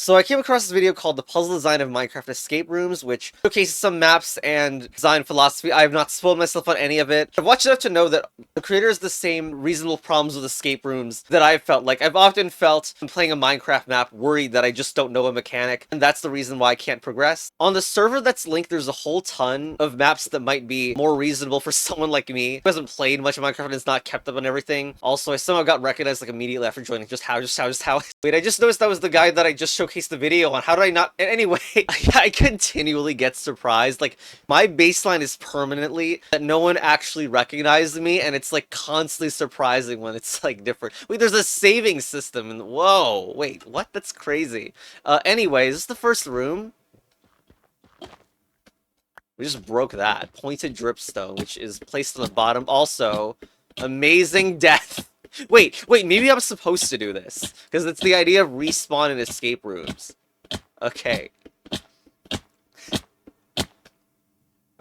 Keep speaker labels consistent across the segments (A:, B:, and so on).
A: So I came across this video called The Puzzle Design of Minecraft Escape Rooms, which showcases some maps and design philosophy. I have not spoiled myself on any of it. I've watched enough to know that the creator has the same reasonable problems with escape rooms that I've felt. Like, I've often felt when playing a Minecraft map worried that I just don't know a mechanic, and that's the reason why I can't progress. On the server that's linked, there's a whole ton of maps that might be more reasonable for someone like me who hasn't played much of Minecraft and is not kept up on everything. Also, I somehow got recognized like immediately after joining. Just how. Wait, I just noticed that was the guy that I just showcased the video on. How did I not? Anyway, I continually get surprised. Like, my baseline is permanently that no one actually recognized me, and it's like constantly surprising when it's like different. Wait, there's a saving system, and whoa, wait, what? That's crazy. Anyway, is this the first room? We just broke that. Pointed dripstone, which is placed on the bottom. Also, amazing death. Wait, maybe I'm supposed to do this. Because it's the idea of respawn in escape rooms. Okay.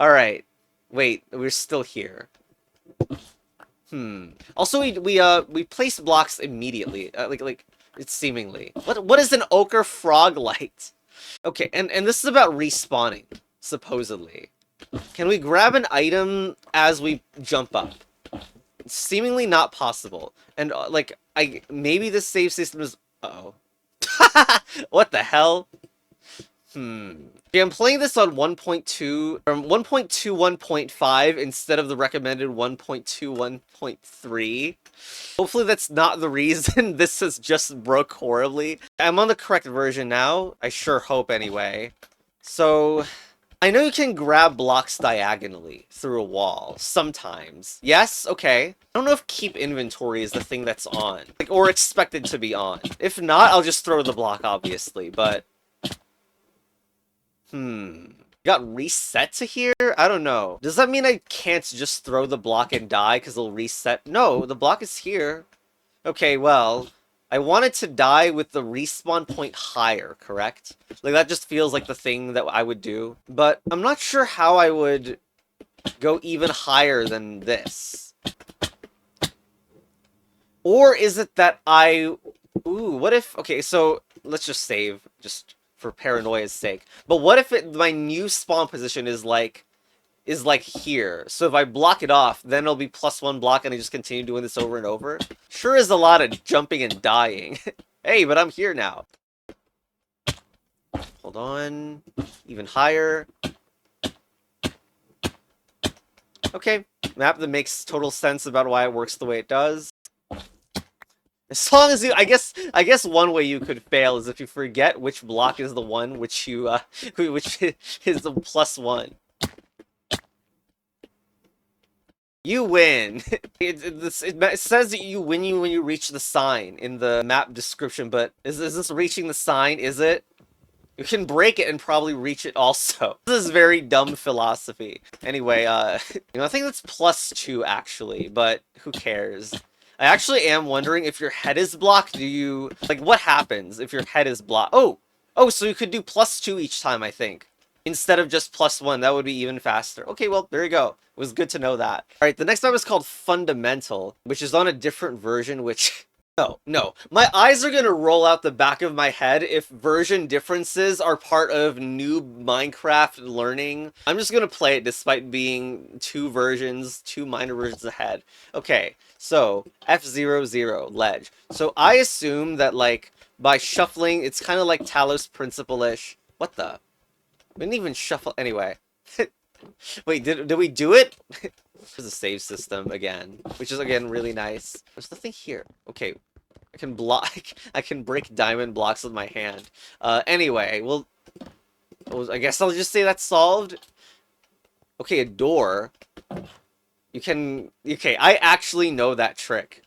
A: Alright. Wait, we're still here. Also, we place blocks immediately. Like, it's seemingly. What is an ochre frog light? Okay, and this is about respawning, supposedly. Can we grab an item as we jump up? It's seemingly not possible. And, like, maybe this save system is... Uh-oh. What the hell? Okay, I'm playing this on 1.2, or 1.21.5 instead of the recommended 1.21.3. Hopefully that's not the reason this has just broke horribly. I'm on the correct version now. I sure hope anyway. So, I know you can grab blocks diagonally through a wall, sometimes. Yes? Okay. I don't know if keep inventory is the thing that's on, like, or expected to be on. If not, I'll just throw the block, obviously, but... Got reset to here? I don't know. Does that mean I can't just throw the block and die because it'll reset? No, the block is here. Okay, well, I wanted to die with the respawn point higher, correct? Like, that just feels like the thing that I would do. But I'm not sure how I would go even higher than this. Or is it that Ooh, what if... Okay, so let's just save, just for paranoia's sake. But what if my new spawn position is like here? So if I block it off, then it'll be +1 block and I just continue doing this over and over? Sure is a lot of jumping and dying. Hey, but I'm here now. Hold on. Even higher. Okay. Map that makes total sense about why it works the way it does. As long as you, I guess one way you could fail is if you forget which block is the one which you, which is the +1. You win. It says that you win when you reach the sign in the map description, but is this reaching the sign? Is it? You can break it and probably reach it also. This is very dumb philosophy. Anyway, you know, I think that's +2 actually, but who cares? I actually am wondering if your head is blocked, like, what happens if your head is blocked? Oh, so you could do +2 each time, I think. Instead of just +1, that would be even faster. Okay, well, there you go. It was good to know that. Alright, the next map is called Fundamental, which is on a different version, which... No. My eyes are gonna roll out the back of my head if version differences are part of new Minecraft learning. I'm just gonna play it despite being two minor versions ahead. Okay, so F00 ledge. So I assume that, like, by shuffling, it's kind of like Talos Principle-ish. What the? We didn't even shuffle anyway. Wait, did we do it? There's a save system again, which is again really nice. There's nothing here. Okay, I can break diamond blocks with my hand. Anyway, well, I guess I'll just say that's solved. Okay, a door. Okay, I actually know that trick.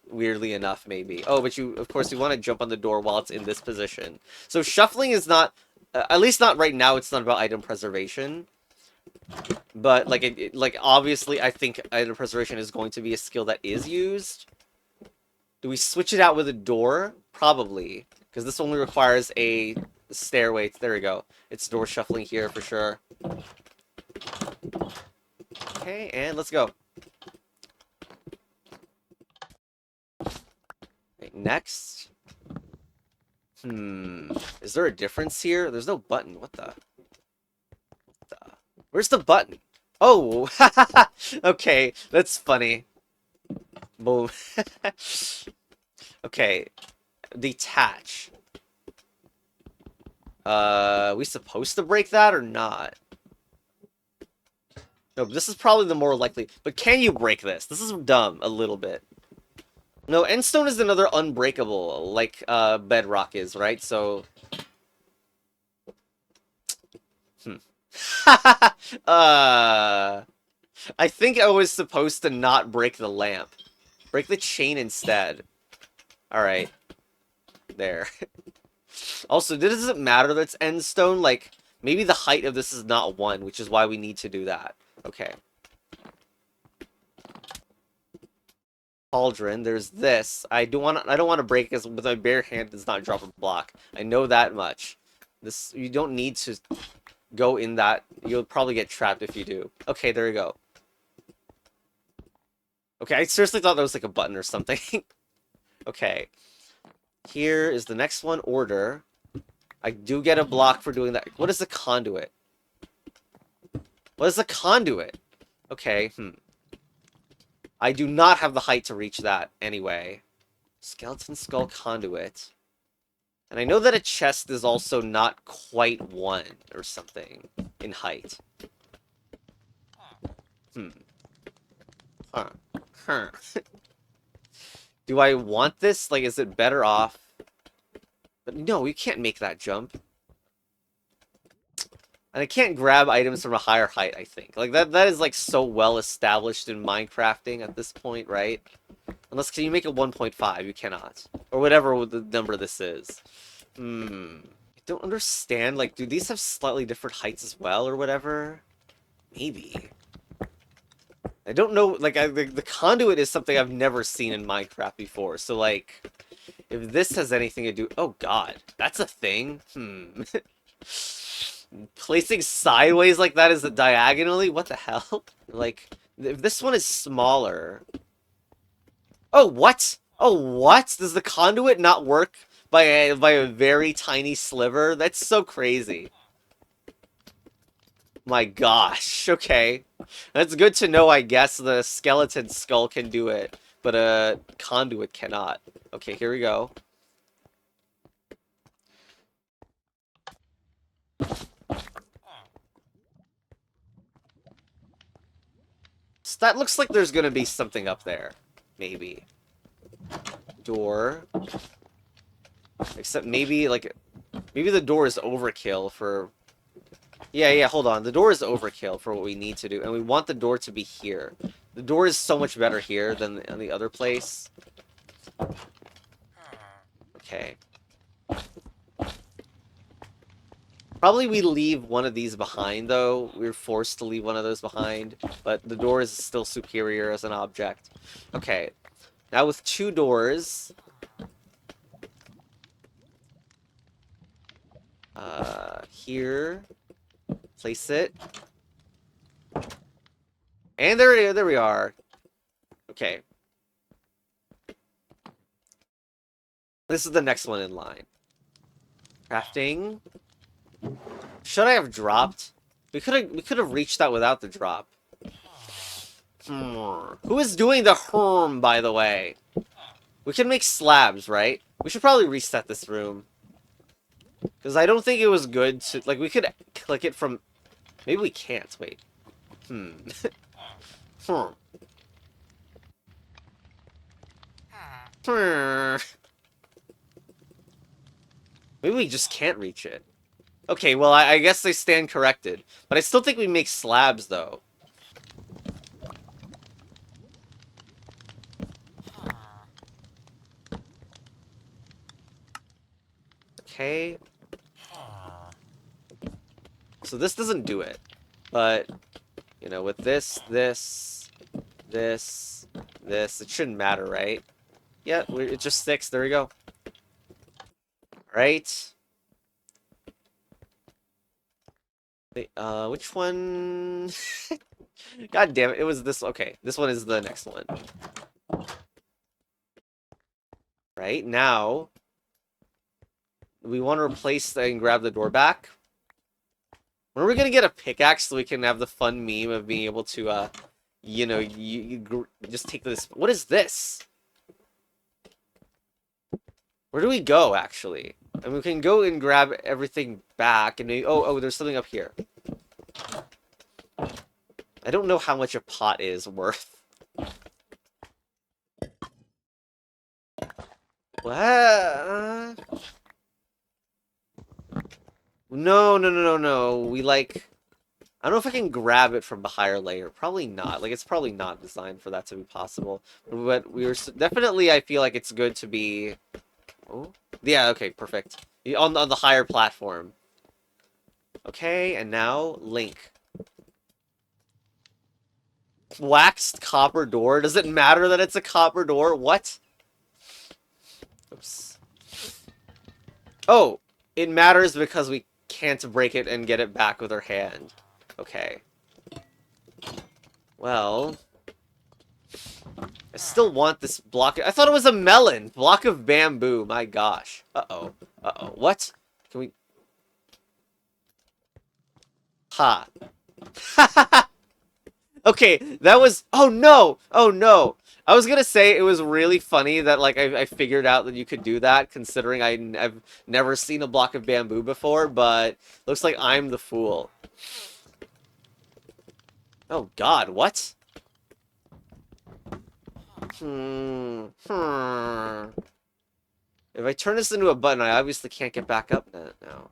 A: Weirdly enough, maybe. Oh, but of course, you want to jump on the door while it's in this position. So shuffling is not, at least not right now, it's not about item preservation. But, like, obviously, I think item preservation is going to be a skill that is used. Do we switch it out with a door? Probably. Because this only requires a stairway. There we go. It's door shuffling here for sure. Okay, and let's go. Okay, next. Is there a difference here? There's no button. What the? Where's the button? Oh! Okay, that's funny. Boom. Okay, detach. We supposed to break that or not? No, this is probably the more likely. But can you break this? This is dumb, a little bit. No, endstone is another unbreakable, like bedrock is, right? So, uh, I think I was supposed to not break the lamp. Break the chain instead. All right, there. Also, does it matter that it's endstone? Like, maybe the height of this is not 1, which is why we need to do that. Okay. Cauldron. There's this. I don't want to break it with my bare hand. Does not drop a block. I know that much. This you don't need to go in that. You'll probably get trapped if you do. Okay, there you go. Okay, I seriously thought that was like a button or something. Okay. Here is the next one. Order. I do get a block for doing that. What is the conduit? What is the conduit? Okay. I do not have the height to reach that anyway. Skeleton skull conduit. And I know that a chest is also not quite 1 or something in height. Huh. Huh. Do I want this? Like, is it better off? But no, you can't make that jump. And I can't grab items from a higher height, I think. Like, that is, like, so well established in Minecrafting at this point, right? Unless, can you make it 1.5? You cannot. Or whatever the number this is. I don't understand. Like, do these have slightly different heights as well, or whatever? Maybe. I don't know. Like, the conduit is something I've never seen in Minecraft before. So, like, if this has anything to do... Oh, God. That's a thing? Placing sideways like that is a diagonally? What the hell? Like, if this one is smaller... Oh, what? Oh, what? Does the conduit not work by a very tiny sliver? That's so crazy. My gosh. Okay. That's good to know, I guess. The skeleton skull can do it, but a conduit cannot. Okay, here we go. So that looks like there's gonna be something up there. Maybe. Door. Except maybe, like... Maybe the door is overkill for... Yeah, hold on. The door is overkill for what we need to do, and we want the door to be here. The door is so much better here than in the other place. Okay. Probably we leave one of these behind, though. We're forced to leave one of those behind, but the door is still superior as an object. Okay. Now with 2 doors... here... Place it. And there we are. Okay. This is the next one in line. Crafting. Should I have dropped? We could have reached that without the drop. Who is doing the by the way? We can make slabs, right? We should probably reset this room. Because I don't think it was good to... Like, we could click it from... Maybe we can't. Wait. Maybe we just can't reach it. Okay, well, I guess they stand corrected. But I still think we make slabs, though. Okay. So this doesn't do it. But, you know, with this, it shouldn't matter, right? Yeah, it just sticks. There we go. Right. Which one? God damn it, it was this. Okay, this one is the next one. Right, now. We want to replace and grab the door back. When are we gonna get a pickaxe so we can have the fun meme of being able to, you know, you just take this. What is this? Where do we go, actually? And we can go and grab everything back, and maybe, oh, there's something up here. I don't know how much a pot is worth. What? No. We, like... I don't know if I can grab it from the higher layer. Probably not. Like, it's probably not designed for that to be possible. But we were... Definitely, I feel like it's good to be... Oh? Yeah, okay, perfect. On the higher platform. Okay, and now, Link. Waxed copper door? Does it matter that it's a copper door? What? Oops. Oh, it matters because we can't break it and get it back with our hand. Okay. Well... I still want this block. I thought it was a melon. Block of bamboo. My gosh. Uh-oh. Uh-oh. What? Can we... Ha. Okay, that was... Oh, no! Oh, no! I was gonna say it was really funny that, like, I figured out that you could do that, considering I've never seen a block of bamboo before, but looks like I'm the fool. Oh, God, what? If I turn this into a button, I obviously can't get back up now.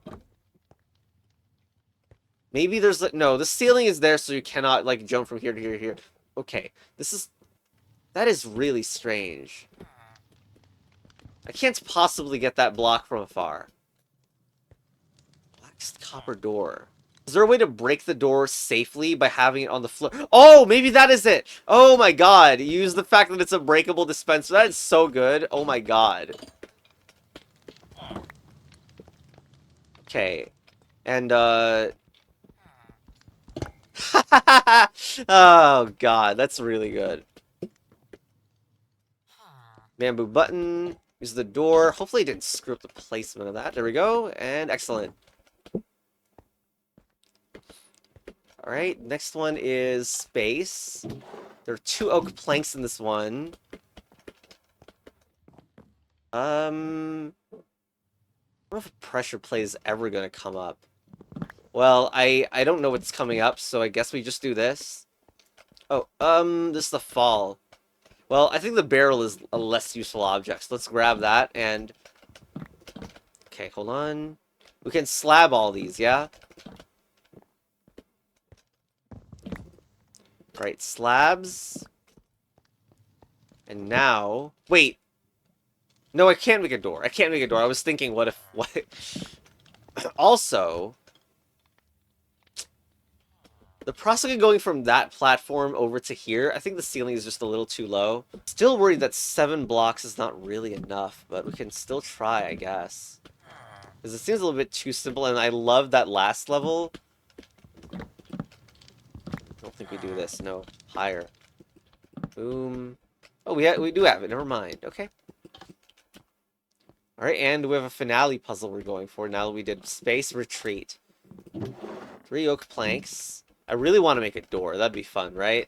A: Maybe there's... No, the ceiling is there so you cannot, like, jump from here to here to here. Okay, this is... That is really strange. I can't possibly get that block from afar. Waxed copper door. Is there a way to break the door safely by having it on the floor? Oh, maybe that is it! Oh my god! Use the fact that it's a breakable dispenser. That is so good. Oh my god. Okay. And, oh god, that's really good. Bamboo button. Use the door. Hopefully it didn't screw up the placement of that. There we go. And excellent. Alright, next one is space. There are 2 oak planks in this one. I don't know if a pressure plate is ever going to come up. Well, I don't know what's coming up, so I guess we just do this. Oh, this is the fall. Well, I think the barrel is a less useful object, so let's grab that, and... Okay, hold on. We can slab all these, yeah? Right, slabs. And now... Wait! No, I can't make a door. I can't make a door. I was thinking, what if... What? Also... The process of going from that platform over to here, I think the ceiling is just a little too low. Still worried that 7 blocks is not really enough, but we can still try, I guess. Because it seems a little bit too simple, and I love that last level. I don't think we do this. No. Higher. Boom. Oh, we do have it. Never mind. Okay. Alright, and we have a finale puzzle we're going for now that we did space retreat. 3 oak planks. I really want to make a door. That'd be fun, right?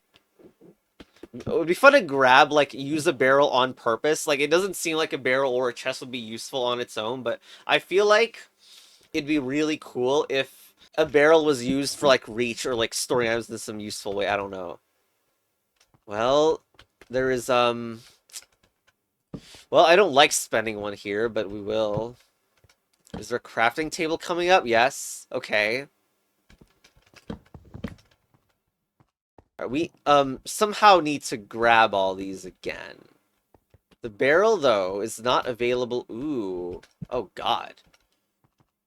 A: It would be fun to grab, like, use a barrel on purpose. Like, it doesn't seem like a barrel or a chest would be useful on its own, but I feel like it'd be really cool if a barrel was used for, like, reach or, like, storing items in some useful way. I don't know. Well, there is, well, I don't like spending one here, but we will. Is there a crafting table coming up? Yes. Okay. We, somehow need to grab all these again. The barrel, though, is not available. Ooh. Oh, God.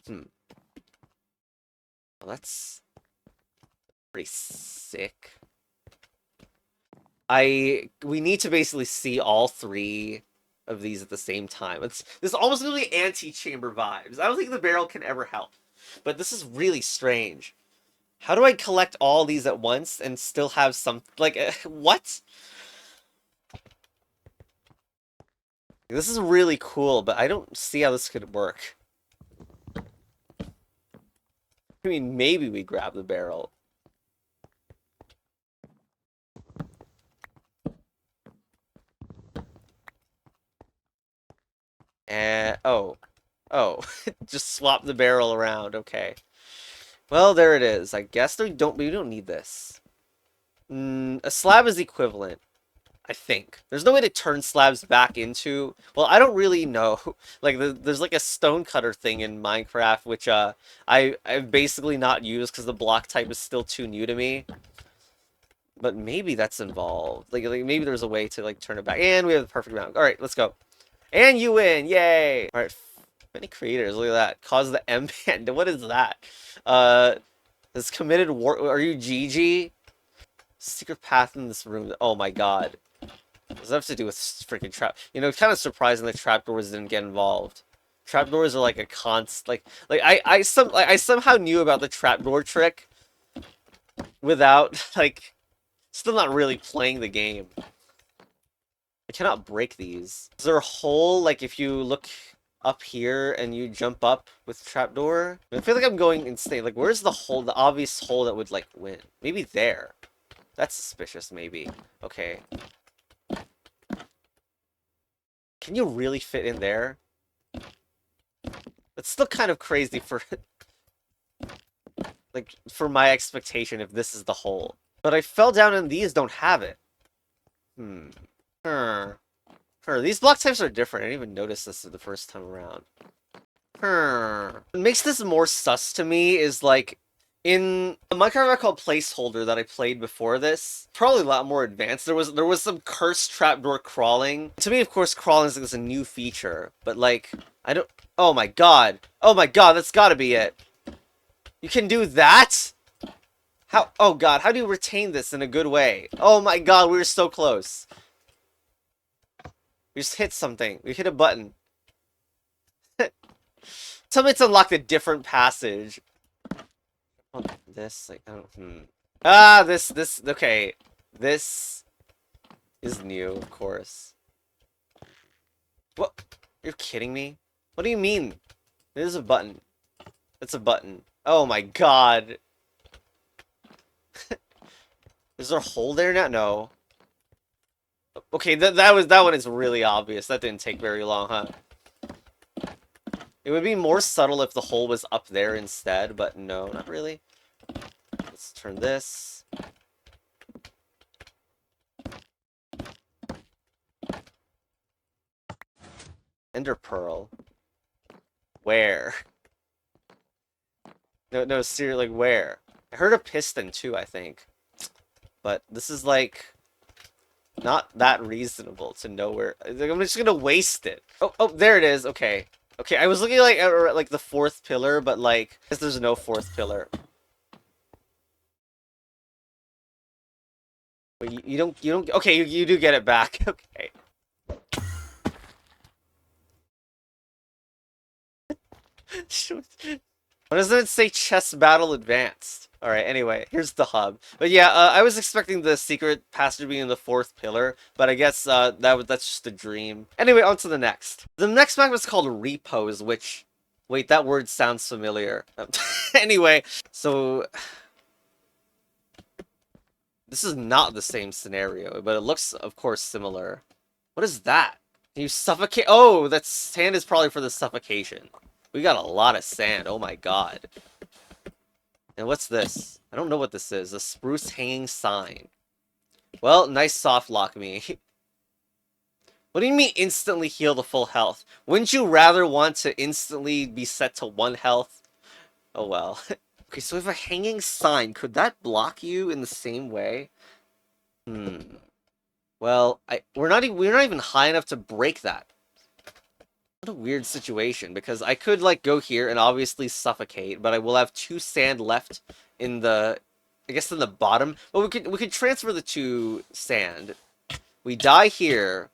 A: Well, that's pretty sick. We need to basically see all 3 of these at the same time. This is almost really anti-chamber vibes. I don't think the barrel can ever help. But this is really strange. How do I collect all these at once and still have some... Like, what? This is really cool, but I don't see how this could work. I mean, maybe we grab the barrel. And oh, just swap the barrel around. Okay. Well, there it is. I guess we don't need this. A slab is equivalent, I think. There's no way to turn slabs back into. Well, I don't really know. Like there's like a stone cutter thing in Minecraft, which I've basically not used because the block type is still too new to me. But maybe that's involved. Like maybe there's a way to like turn it back. And we have the perfect amount. All right, let's go. And you win! Yay! All right, many creators. Look at that. Cause the M band. What is that? Has committed war. Are you GG? Secret path in this room. Oh my god. What does that have to do with freaking trap? You know, it's kind of surprising that trapdoors didn't get involved. Trapdoors are like a const. Like I somehow knew about the trapdoor trick without like still not really playing the game. I cannot break these. Is there a hole, like, if you look up here and you jump up with trapdoor? I feel like I'm going insane. Like, where's the hole, the obvious hole that would, like, win? Maybe there. That's suspicious, maybe. Okay. Can you really fit in there? That's still kind of crazy for, like, for my expectation if this is the hole. But I fell down and these don't have it. These block types are different. I didn't even notice this the first time around. What makes this more sus to me is like in a Minecraft called Placeholder that I played before this, probably a lot more advanced. There was some cursed trapdoor crawling. To me, of course, crawling is a new feature, but like I don't. Oh my god! Oh my god! That's got to be it. You can do that? How? Oh god! How do you retain this in a good way? Oh my god! We were so close. We just hit something. We hit a button. Tell me it's unlocked a different passage. Oh, this, like, I don't, Ah, okay. This is new, of course. What? You're kidding me? What do you mean? There's a button. It's a button. Oh my god. Is there a hole there now? No. Okay, that one is really obvious. That didn't take very long, huh? It would be more subtle if the hole was up there instead, but no, not really. Let's turn this. Ender Pearl. Where? No, seriously, like, where? I heard a piston, too, I think. But this is, like, not that reasonable to know where... Like, I'm just gonna waste it. Oh, there it is. Okay. Okay, I was looking, like, at, like, the fourth pillar, but, like, I guess there's no fourth pillar. But you don't... Okay, you do get it back. Okay. Why doesn't it say chess battle advanced? Alright, anyway, here's the hub. But yeah, I was expecting the secret passage to be in the fourth pillar, but I guess that's just a dream. Anyway, on to the next. The next map is called Repose, which... Wait, that word sounds familiar. Anyway, so... This is not the same scenario, but it looks, of course, similar. What is that? Can you suffocate? Oh, that sand is probably for the suffocation. We got a lot of sand. Oh my god. And what's this? I don't know what this is. A spruce hanging sign. Well, nice soft lock me. What do you mean instantly heal to full health? Wouldn't you rather want to instantly be set to 1 health? Oh well. Okay, so if a hanging sign, could that block you in the same way? Well, we're not even high enough to break that. What a weird situation, because I could, like, go here and obviously suffocate, but I will have 2 sand left in the, I guess, in the bottom. But we could transfer the 2 sand. We die here,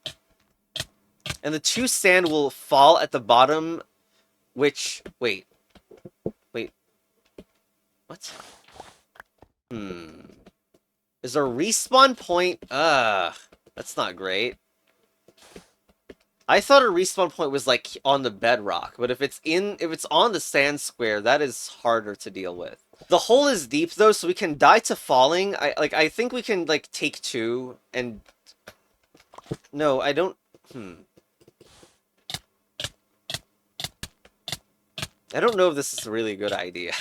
A: and the 2 sand will fall at the bottom, which, wait. What? Is there a respawn point? That's not great. I thought a respawn point was like on the bedrock, but if it's on the sand square, that is harder to deal with. The hole is deep though, so we can die to falling. I think we can like take two and no, I don't. I don't know if this is a really good idea.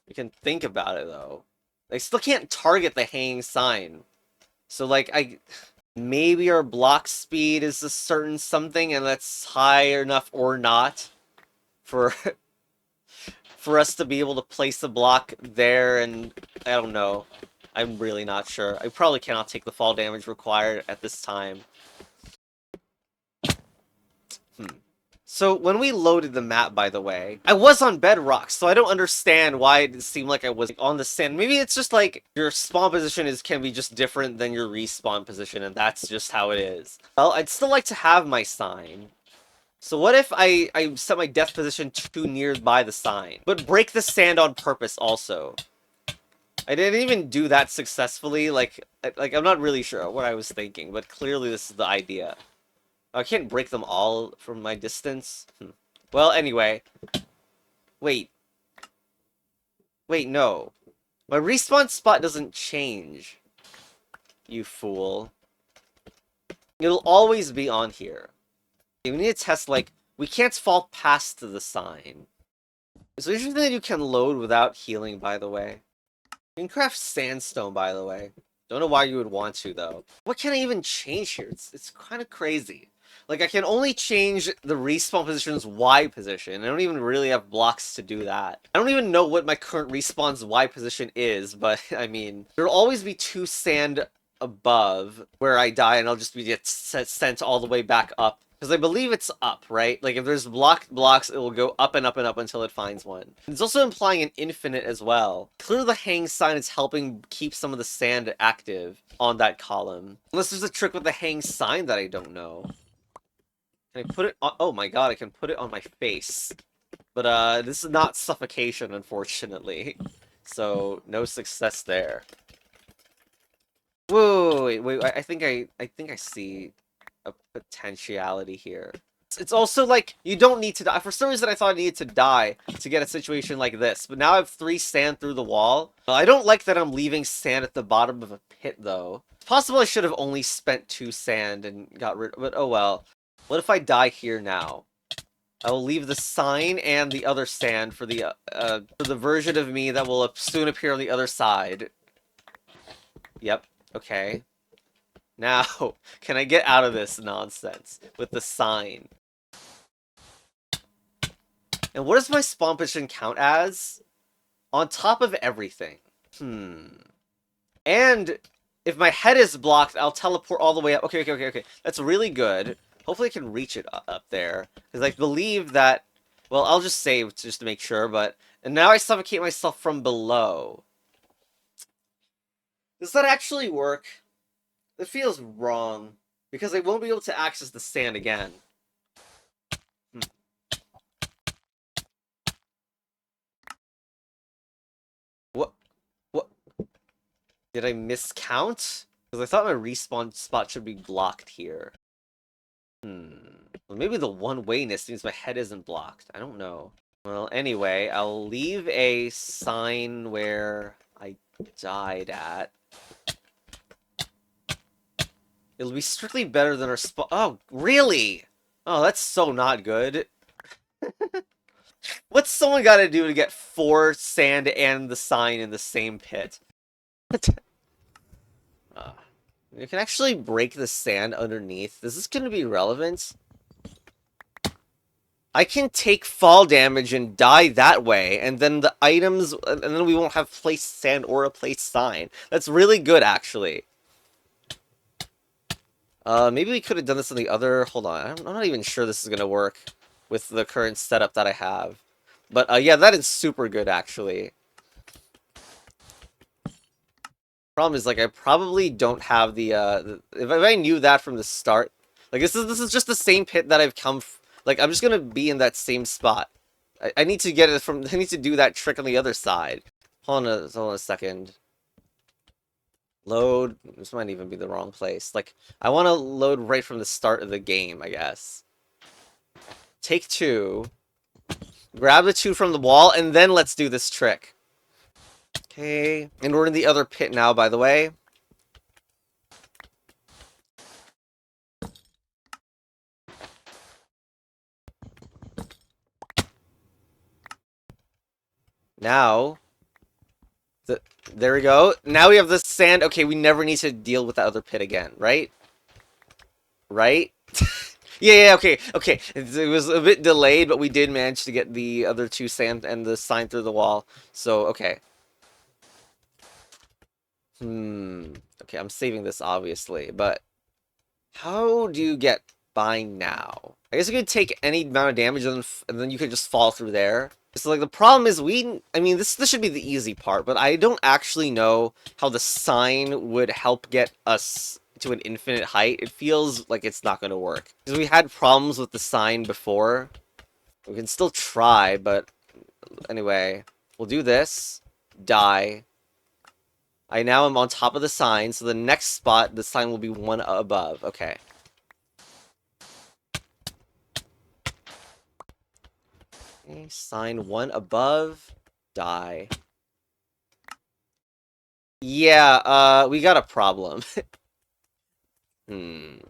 A: We can think about it though. I still can't target the hanging sign. So like maybe our block speed is a certain something and that's high enough or not for for us to be able to place the block there, and I don't know. I'm really not sure. I probably cannot take the fall damage required at this time. So when we loaded the map, by the way, I was on bedrock, so I don't understand why it seemed like I was on the sand. Maybe it's just like your spawn position can be just different than your respawn position, and that's just how it is. Well, I'd still like to have my sign. So what if I set my death position too nearby the sign, but break the sand on purpose also? I didn't even do that successfully. Like I'm not really sure what I was thinking, but clearly this is the idea. I can't break them all from my distance. Well, anyway. Wait. Wait, no. My respawn spot doesn't change. You fool. It'll always be on here. We need to test, like, we can't fall past the sign. It's interesting that you can load without healing, by the way. You can craft sandstone, by the way. Don't know why you would want to, though. What can I even change here? It's kind of crazy. Like, I can only change the respawn position's Y position. I don't even really have blocks to do that. I don't even know what my current respawn's Y position is, but, I mean, there'll always be 2 sand above where I die, and I'll just be sent all the way back up. Because I believe it's up, right? Like, if there's blocked blocks, it will go up and up and up until it finds one. It's also implying an infinite as well. Clearly the hang sign is helping keep some of the sand active on that column. Unless there's a trick with the hang sign that I don't know. Can I put it on? Oh my god, I can put it on my face. But, this is not suffocation, unfortunately. So, no success there. Whoa, wait, I think I see a potentiality here. It's also like, you don't need to die. For some reason, I thought I needed to die to get a situation like this. But now I have 3 sand through the wall. I don't like that I'm leaving sand at the bottom of a pit, though. It's possible I should have only spent 2 sand and got rid of it. But oh well. What if I die here now? I will leave the sign and the other sand for the version of me that will soon appear on the other side. Yep. Okay. Now, can I get out of this nonsense with the sign? And what does my spawn position count as? On top of everything. And if my head is blocked, I'll teleport all the way up. Okay. That's really good. Hopefully I can reach it up there. Because I believe that... Well, I'll just save just to make sure, but... And now I suffocate myself from below. Does that actually work? It feels wrong. Because I won't be able to access the sand again. What? Did I miscount? Because I thought my respawn spot should be blocked here. Well, maybe the one-wayness means my head isn't blocked. I don't know. Well, anyway, I'll leave a sign where I died at. It'll be strictly better than our spot. Oh, really? Oh, that's so not good. What's someone got to do to get 4 sand and the sign in the same pit? You can actually break the sand underneath. Is this going to be relevant? I can take fall damage and die that way, and then the items, and then we won't have placed sand or a placed sign. That's really good, actually. Maybe we could have done this on the other... Hold on, I'm not even sure this is going to work with the current setup that I have. But, yeah, that is super good, actually. Problem is, like, I probably don't have the, if I knew that from the start... Like, this is just the same pit that I've come... Like, I'm just gonna be in that same spot. I need to get it from... I need to do that trick on the other side. Hold on a second. Load. This might even be the wrong place. Like, I want to load right from the start of the game, I guess. Take two. Grab the two from the wall, and then let's do this trick. Okay. And we're in the other pit now, by the way. Now, there we go. Now we have the sand. Okay, we never need to deal with the other pit again, right? Right? Yeah, okay, okay. It was a bit delayed, but we did manage to get the other two sand and the sign through the wall. So, okay. Okay, I'm saving this, obviously, but how do you get by now? I guess you could take any amount of damage and then you could just fall through there. So, like, the problem is I mean, this should be the easy part, but I don't actually know how the sign would help get us to an infinite height. It feels like it's not going to work. Because we had problems with the sign before. We can still try, but anyway, we'll do this. Die. I now am on top of the sign, so the next spot, the sign will be one above. Okay. Okay, sign one above. Die. Yeah, we got a problem.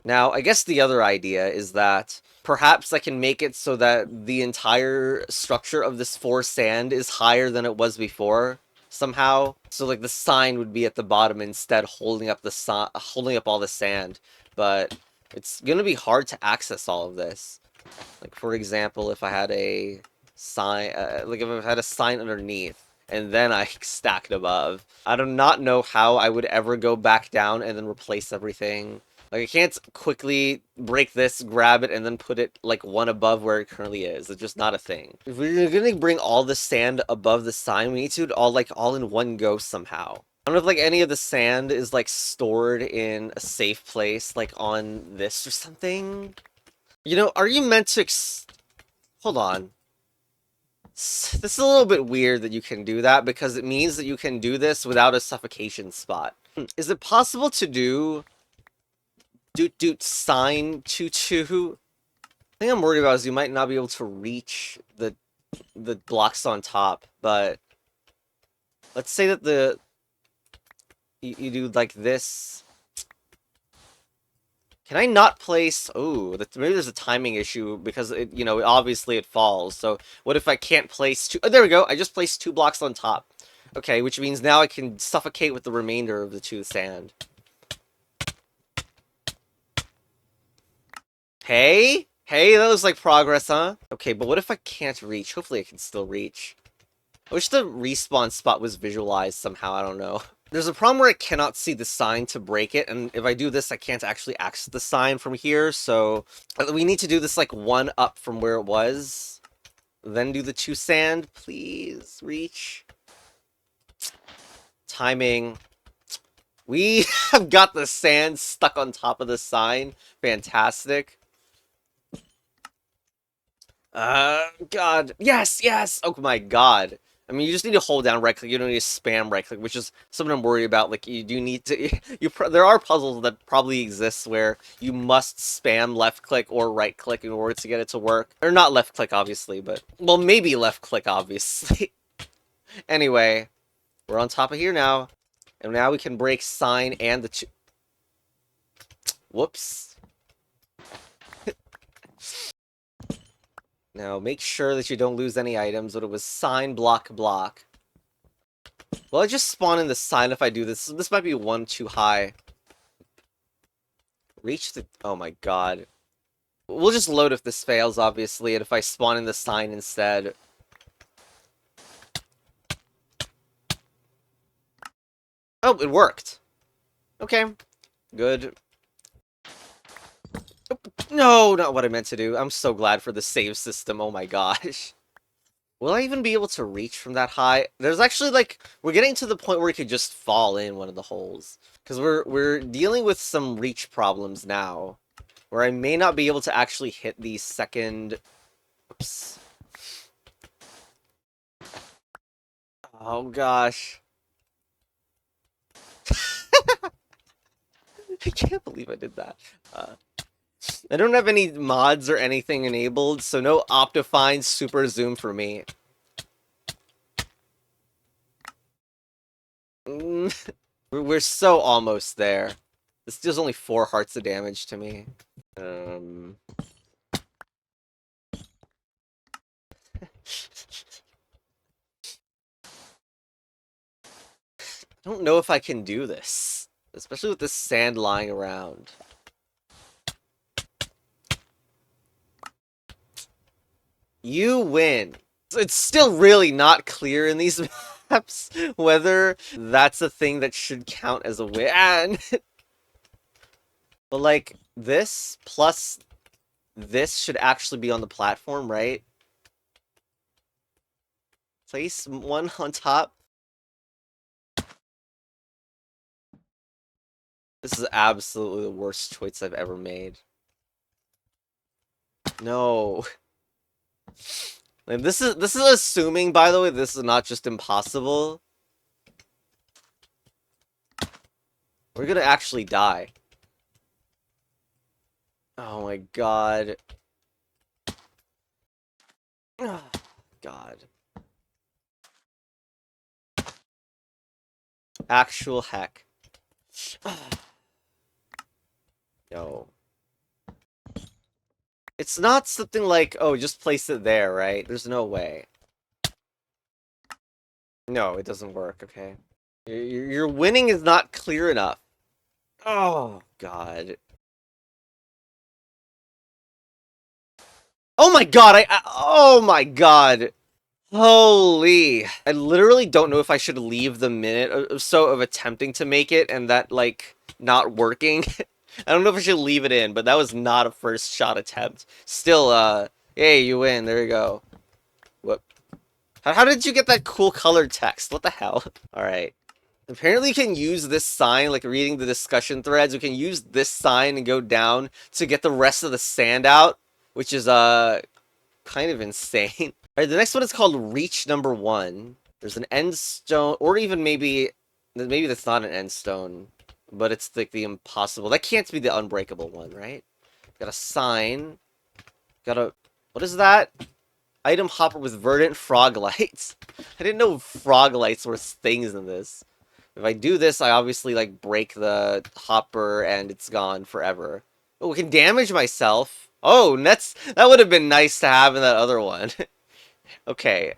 A: Now, I guess the other idea is that perhaps I can make it so that the entire structure of this four sand is higher than it was before, somehow. So, like, the sign would be at the bottom instead, holding up holding up all the sand. But it's gonna be hard to access all of this. Like, for example, if I had a sign, like if I had a sign underneath, and then I stacked above. I do not know how I would ever go back down and then replace everything. Like, I can't quickly break this, grab it, and then put it, like, one above where it currently is. It's just not a thing. If we're gonna bring all the sand above the sign, we need to do it all in one go somehow. I don't know if, like, any of the sand is, like, stored in a safe place, like, on this or something. You know, are you meant to hold on. This is a little bit weird that you can do that, because it means that you can do this without a suffocation spot. Is it possible to do doot sign 2-2? The thing I'm worried about is you might not be able to reach the blocks on top, but let's say that you do like this. Can I not place... Oh, maybe there's a timing issue because, you know, obviously it falls. So what if I can't place two... Oh, there we go. I just placed 2 blocks on top. Okay, which means now I can suffocate with the remainder of the 2 sand. Hey? Hey, that looks like progress, huh? Okay, but what if I can't reach? Hopefully I can still reach. I wish the respawn spot was visualized somehow. I don't know. There's a problem where I cannot see the sign to break it, and if I do this, I can't actually access the sign from here, so we need to do this, like, 1 up from where it was. Then do the 2 sand, please. Reach. Timing. We have got the sand stuck on top of the sign. Fantastic. God. Yes, yes! Oh my god. I mean, you just need to hold down right click. You don't need to spam right click, which is something I'm worried about. Like, you do need to. There are puzzles that probably exist where you must spam left click or right click in order to get it to work. Or not left click, obviously, but well, maybe left click, obviously. Anyway, we're on top of here now, and now we can break sign and the two. Whoops. Now make sure that you don't lose any items. But it was sign block block. Well, I just spawn in the sign if I do this. This might be 1 too high. Reach the... Oh my god. We'll just load if this fails, obviously, and if I spawn in the sign instead. Oh, it worked. Okay. Good. No, not what I meant to do. I'm so glad for the save system. Oh my gosh. Will I even be able to reach from that high? There's actually, like, we're getting to the point where we could just fall in one of the holes. Because we're dealing with some reach problems now, where I may not be able to actually hit the second... Oops. Oh gosh. I can't believe I did that. I don't have any mods or anything enabled, so no Optifine super zoom for me. We're so almost there. This deals only 4 hearts of damage to me. I don't know if I can do this, especially with this sand lying around. You win. It's still really not clear in these maps whether that's a thing that should count as a win. But like, this plus this should actually be on the platform, right? Place one on top. This is absolutely the worst choice I've ever made. No. Like, this is assuming, by the way, this is not just impossible. We're gonna actually die. Oh my god. Oh, god. Actual heck. No. It's not something like, oh, just place it there, right? There's no way. No, it doesn't work, okay? Your winning is not clear enough. Oh, God. Oh my god, oh my god. Holy. I literally don't know if I should leave the minute or so of attempting to make it and that, like, not working. I don't know if I should leave it in, but that was not a first shot attempt. Still, hey, you win. There you go. Whoop. How did you get that cool colored text? What the hell? Alright. Apparently you can use this sign, like reading the discussion threads, you can use this sign and go down to get the rest of the sand out, which is, kind of insane. Alright, the next one is called Reach Number 1. There's an end stone, or even maybe that's not an end stone, but it's like the impossible. That can't be the unbreakable one, right? Got a sign. Got a, what is that? Item hopper with verdant frog lights. I didn't know frog lights were things in this. If I do this, I obviously, like, break the hopper and it's gone forever. Oh, I can damage myself. Oh, that would have been nice to have in that other one. Okay.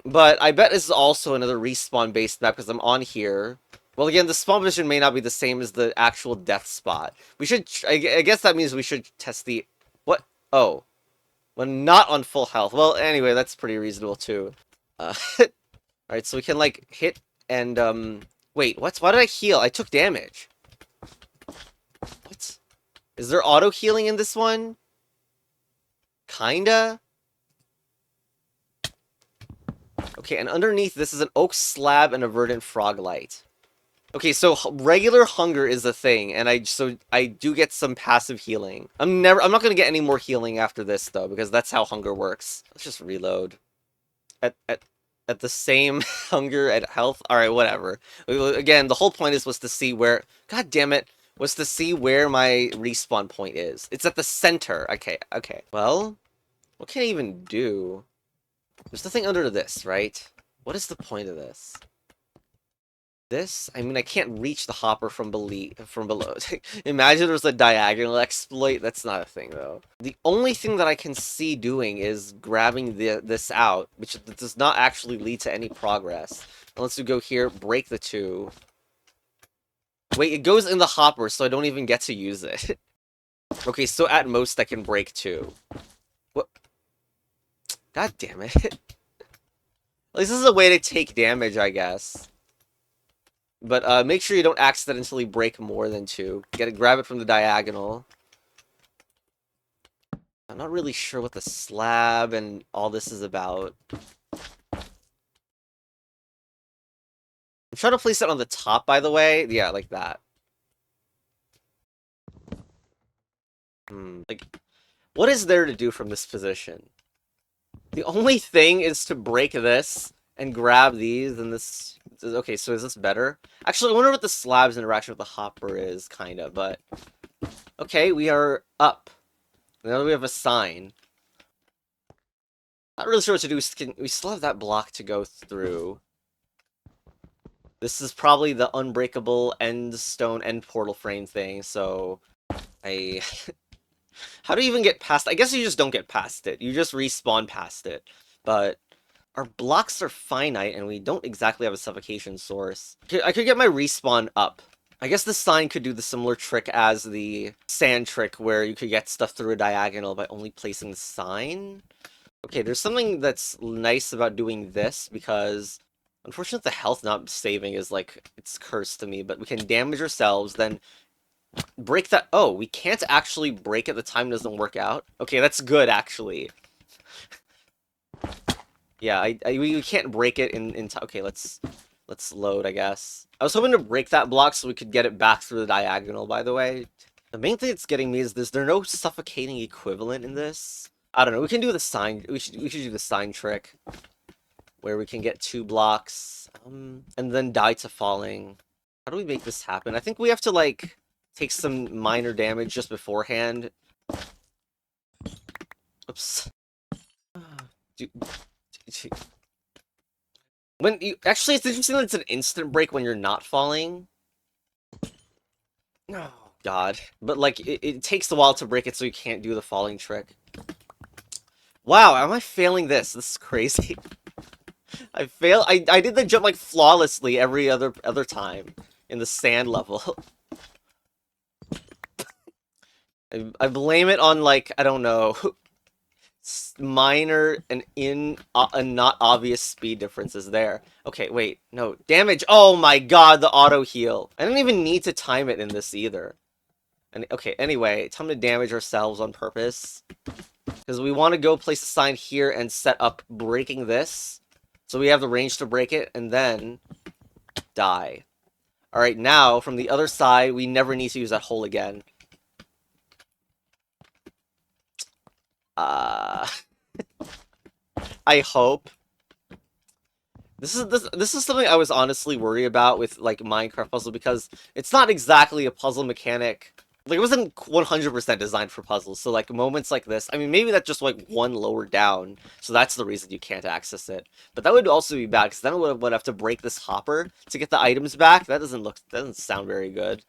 A: But I bet this is also another respawn-based map because I'm on here. Well, again, the spawn position may not be the same as the actual death spot. We should... I guess that means we should test the... What? Oh. When not on full health. Well, anyway, that's pretty reasonable, too. Alright, so we can, like, hit and, Wait, what? Why did I heal? I took damage. What? Is there auto-healing in this one? Kinda? Okay, and underneath this is an oak slab and a verdant frog light. Okay, so regular hunger is a thing, and I do get some passive healing. I'm not gonna get any more healing after this though, because that's how hunger works. Let's just reload. At the same hunger at health. All right, whatever. Again, the whole point was to see where. God damn it, was to see where my respawn point is. It's at the center. Okay, okay. Well, what can I even do? There's nothing under this, right? What is the point of this? This? I mean, I can't reach the hopper from below. Imagine there's a diagonal exploit. That's not a thing, though. The only thing that I can see doing is grabbing this out, which does not actually lead to any progress. Unless we go here, break the 2. Wait, it goes in the hopper, so I don't even get to use it. Okay, so at most I can break 2. What? God damn it. At least this is a way to take damage, I guess. But make sure you don't accidentally break more than 2. Grab it from the diagonal. I'm not really sure what the slab and all this is about. I'm trying to place it on the top, by the way. Yeah, like that. Like, what is there to do from this position? The only thing is to break this and grab these, and this Okay, so is this better? Actually, I wonder what the slab's interaction with the hopper is, kinda, but... Okay, we are up. Now we have a sign. Not really sure what to do. We still have that block to go through. This is probably the unbreakable end stone end portal frame thing, so... I... How do you even get past... I guess you just don't get past it. You just respawn past it. But... Our blocks are finite, and we don't exactly have a suffocation source. I could get my respawn up. I guess the sign could do the similar trick as the sand trick, where you could get stuff through a diagonal by only placing the sign. Okay, there's something that's nice about doing this, because unfortunately the health not saving is like, it's cursed to me, but we can damage ourselves, then break that. Oh, we can't actually break it, the time doesn't work out. Okay, that's good, actually. Yeah, we can't break it in time. Okay, let's load, I guess. I was hoping to break that block so we could get it back through the diagonal, by the way. The main thing that's getting me is there's no suffocating equivalent in this. I don't know, we can do the sign, we should do the sign trick. Where we can get 2 blocks, and then die to falling. How do we make this happen? I think we have to, like, take some minor damage just beforehand. Oops. When you actually, it's interesting that it's an instant break when you're not falling. Oh god, but like it takes a while to break it, so you can't do the falling trick. Wow, am I failing this? This is crazy. I did the jump like flawlessly every other time in the sand level. I blame it on, like, I don't know, minor and not obvious speed differences there. Okay, wait, no, damage. Oh my god, the auto heal. I didn't even need to time it in this either. And okay, anyway, time to damage ourselves on purpose, because we want to go place a sign here and set up breaking this, so we have the range to break it, and then die. Alright, now, from the other side, we never need to use that hole again. I hope. This is something I was honestly worried about with, like, Minecraft puzzle, because it's not exactly a puzzle mechanic. Like, it wasn't 100% designed for puzzles, so, like, moments like this, I mean, maybe that's just, like, one lower down, so that's the reason you can't access it. But that would also be bad, because then I would have to break this hopper to get the items back. That doesn't sound very good.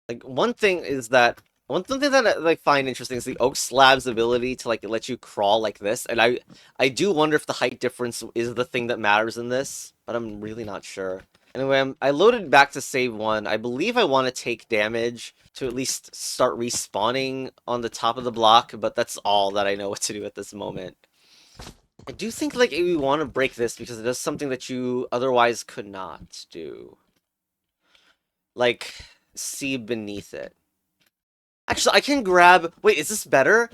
A: Like, one thing that I find interesting is the oak slab's ability to, like, let you crawl like this, and I do wonder if the height difference is the thing that matters in this, but I'm really not sure. Anyway, I loaded back to save 1. I believe I want to take damage to at least start respawning on the top of the block, but that's all that I know what to do at this moment. I do think, like, we want to break this because it does something that you otherwise could not do. Like, see beneath it. Actually, I can grab... Wait, is this better?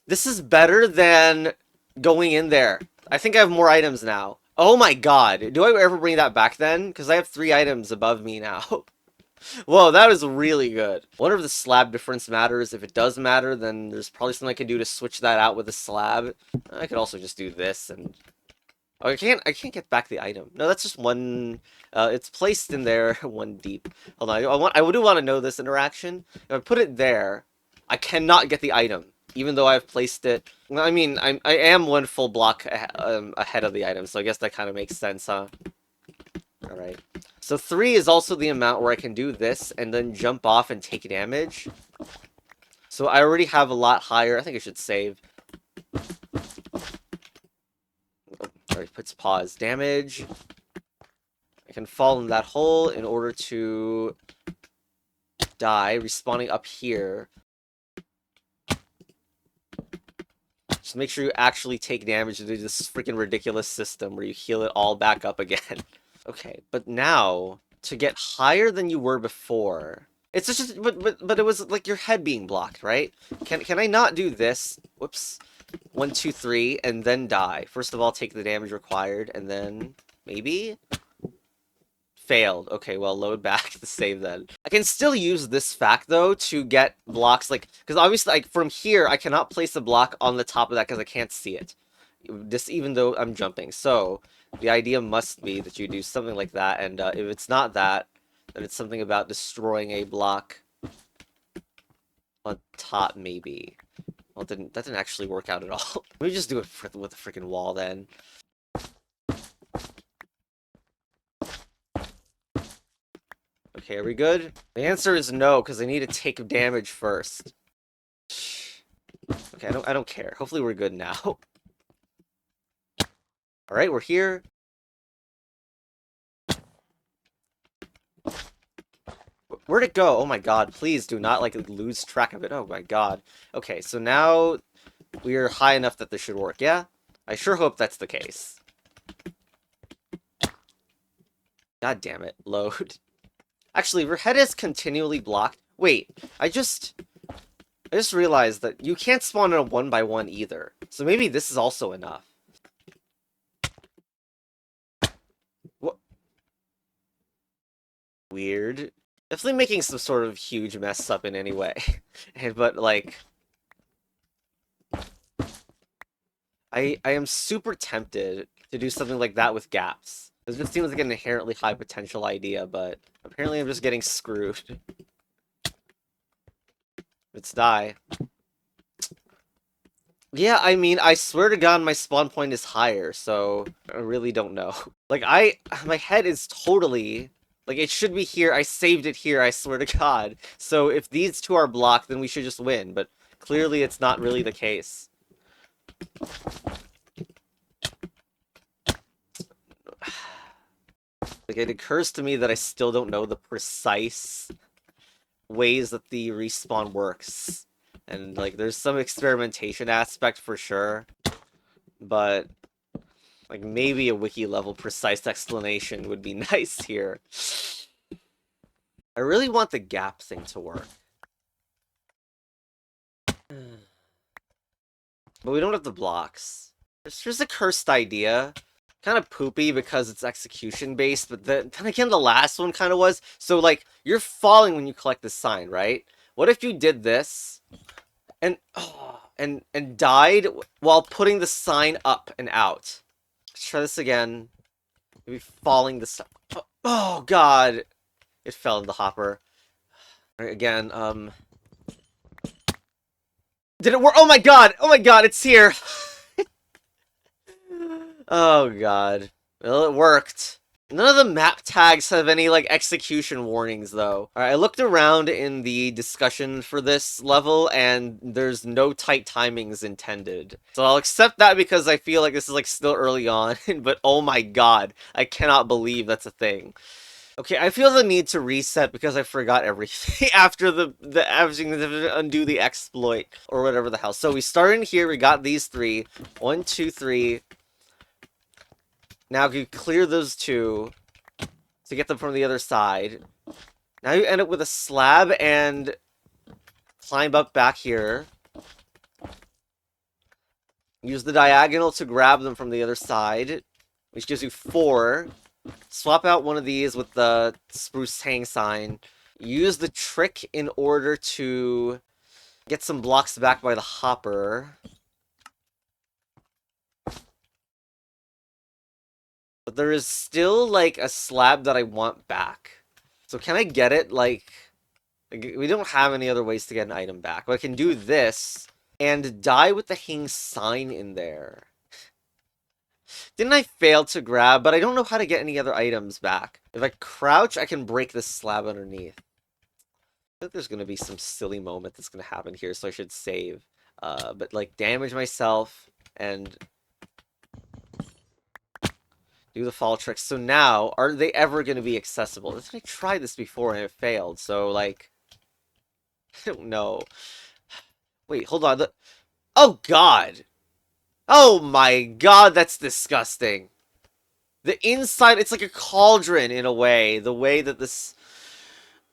A: This is better than going in there. I think I have more items now. Oh my god. Do I ever bring that back then? Because I have 3 items above me now. Whoa, that was really good. I wonder if the slab difference matters. If it does matter, then there's probably something I can do to switch that out with a slab. I could also just do this and... Oh, I can't get back the item. No, that's just one... it's placed in there, 1 deep. Hold on, I do want to know this interaction. If I put it there, I cannot get the item, even though I've placed it... I mean, I am 1 full block ahead of the item, so I guess that kind of makes sense, huh? Alright. So 3 is also the amount where I can do this, and then jump off and take damage. So I already have a lot higher. I think I should save. Alright, puts pause. Damage. I can fall in that hole in order to die, respawning up here. Just make sure you actually take damage to do this freaking ridiculous system where you heal it all back up again. Okay, but now, to get higher than you were before... It's just, but it was like your head being blocked, right? Can I not do this? Whoops. 1, 2, 3, and then die. First of all, take the damage required, and then maybe failed. Okay, well, load back to save then. I can still use this fact though to get blocks, like, because obviously, like, from here I cannot place a block on the top of that because I can't see it. Just even though I'm jumping. So the idea must be that you do something like that, and if it's not that, then it's something about destroying a block on top, maybe. Well, that didn't actually work out at all. Let me just do it with a freaking wall then. Okay, are we good? The answer is no, because I need to take damage first. Okay, I don't care. Hopefully we're good now. Alright, we're here. Where'd it go? Oh my god, please do not, like, lose track of it. Oh my god. Okay, so now we're high enough that this should work, yeah? I sure hope that's the case. God damn it, load. Actually, your head is continually blocked. Wait, I just realized that you can't spawn in a 1x1 either. So maybe this is also enough. What? Weird. Definitely making some sort of huge mess up in any way. But, like... I am super tempted to do something like that with gaps. This just seems like an inherently high potential idea, but apparently I'm just getting screwed. Let's die. Yeah, I mean, I swear to God my spawn point is higher, so I really don't know. Like, my head is totally... Like, it should be here, I saved it here, I swear to God. So if these two are blocked, then we should just win, but clearly it's not really the case. Like, it occurs to me that I still don't know the precise ways that the respawn works. And, like, there's some experimentation aspect for sure. But, like, maybe a wiki-level precise explanation would be nice here. I really want the gap thing to work. But we don't have the blocks. It's just a cursed idea. Kind of poopy because it's execution based, but then again the last one kind of was. So like you're falling when you collect this sign, right? What if you did this and and died while putting the sign up and out? Let's try this again. Maybe falling the stuff. Oh god, it fell in the hopper. All right, again, did it work? Oh my god! Oh my god! It's here. Oh god. Well, it worked. None of the map tags have any, like, execution warnings, though. Alright, I looked around in the discussion for this level, and there's no tight timings intended. So I'll accept that because I feel like this is, like, still early on, but oh my god, I cannot believe that's a thing. Okay, I feel the need to reset because I forgot everything after the having to undo the exploit, or whatever the hell. So we started in here, we got these three. 1, 2, 3... Now you clear those two to get them from the other side. Now you end up with a slab and climb up back here. Use the diagonal to grab them from the other side, which gives you 4. Swap out one of these with the spruce hang sign. Use the trick in order to get some blocks back by the hopper. But there is still, like, a slab that I want back. So can I get it, like, we don't have any other ways to get an item back. But I can do this, and die with the hang sign in there. Didn't I fail to grab? But I don't know how to get any other items back. If I crouch, I can break this slab underneath. I think there's going to be some silly moment that's going to happen here, so I should save. But, like, damage myself, and... do the fall tricks. So now, are they ever going to be accessible? I tried this before and it failed, so, like... I don't know. Wait, hold on. Oh, God! Oh, my God, that's disgusting. The inside, it's like a cauldron, in a way. The way that this...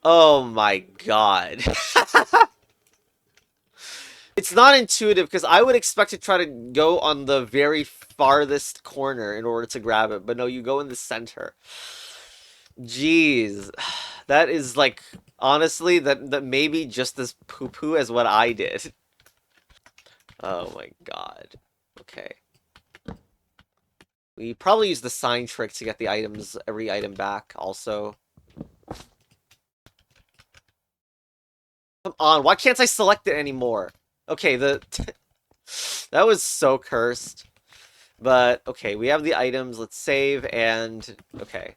A: Oh, my God. It's not intuitive, because I would expect to try to go on the very farthest corner in order to grab it, but no, you go in the center. Jeez. That is, like, honestly, that may be just as poo-poo as what I did. Oh my god. Okay. We probably use the sign trick to get the items, every item back also. Come on, why can't I select it anymore? Okay, that was so cursed. But, okay, we have the items, let's save, and... Okay.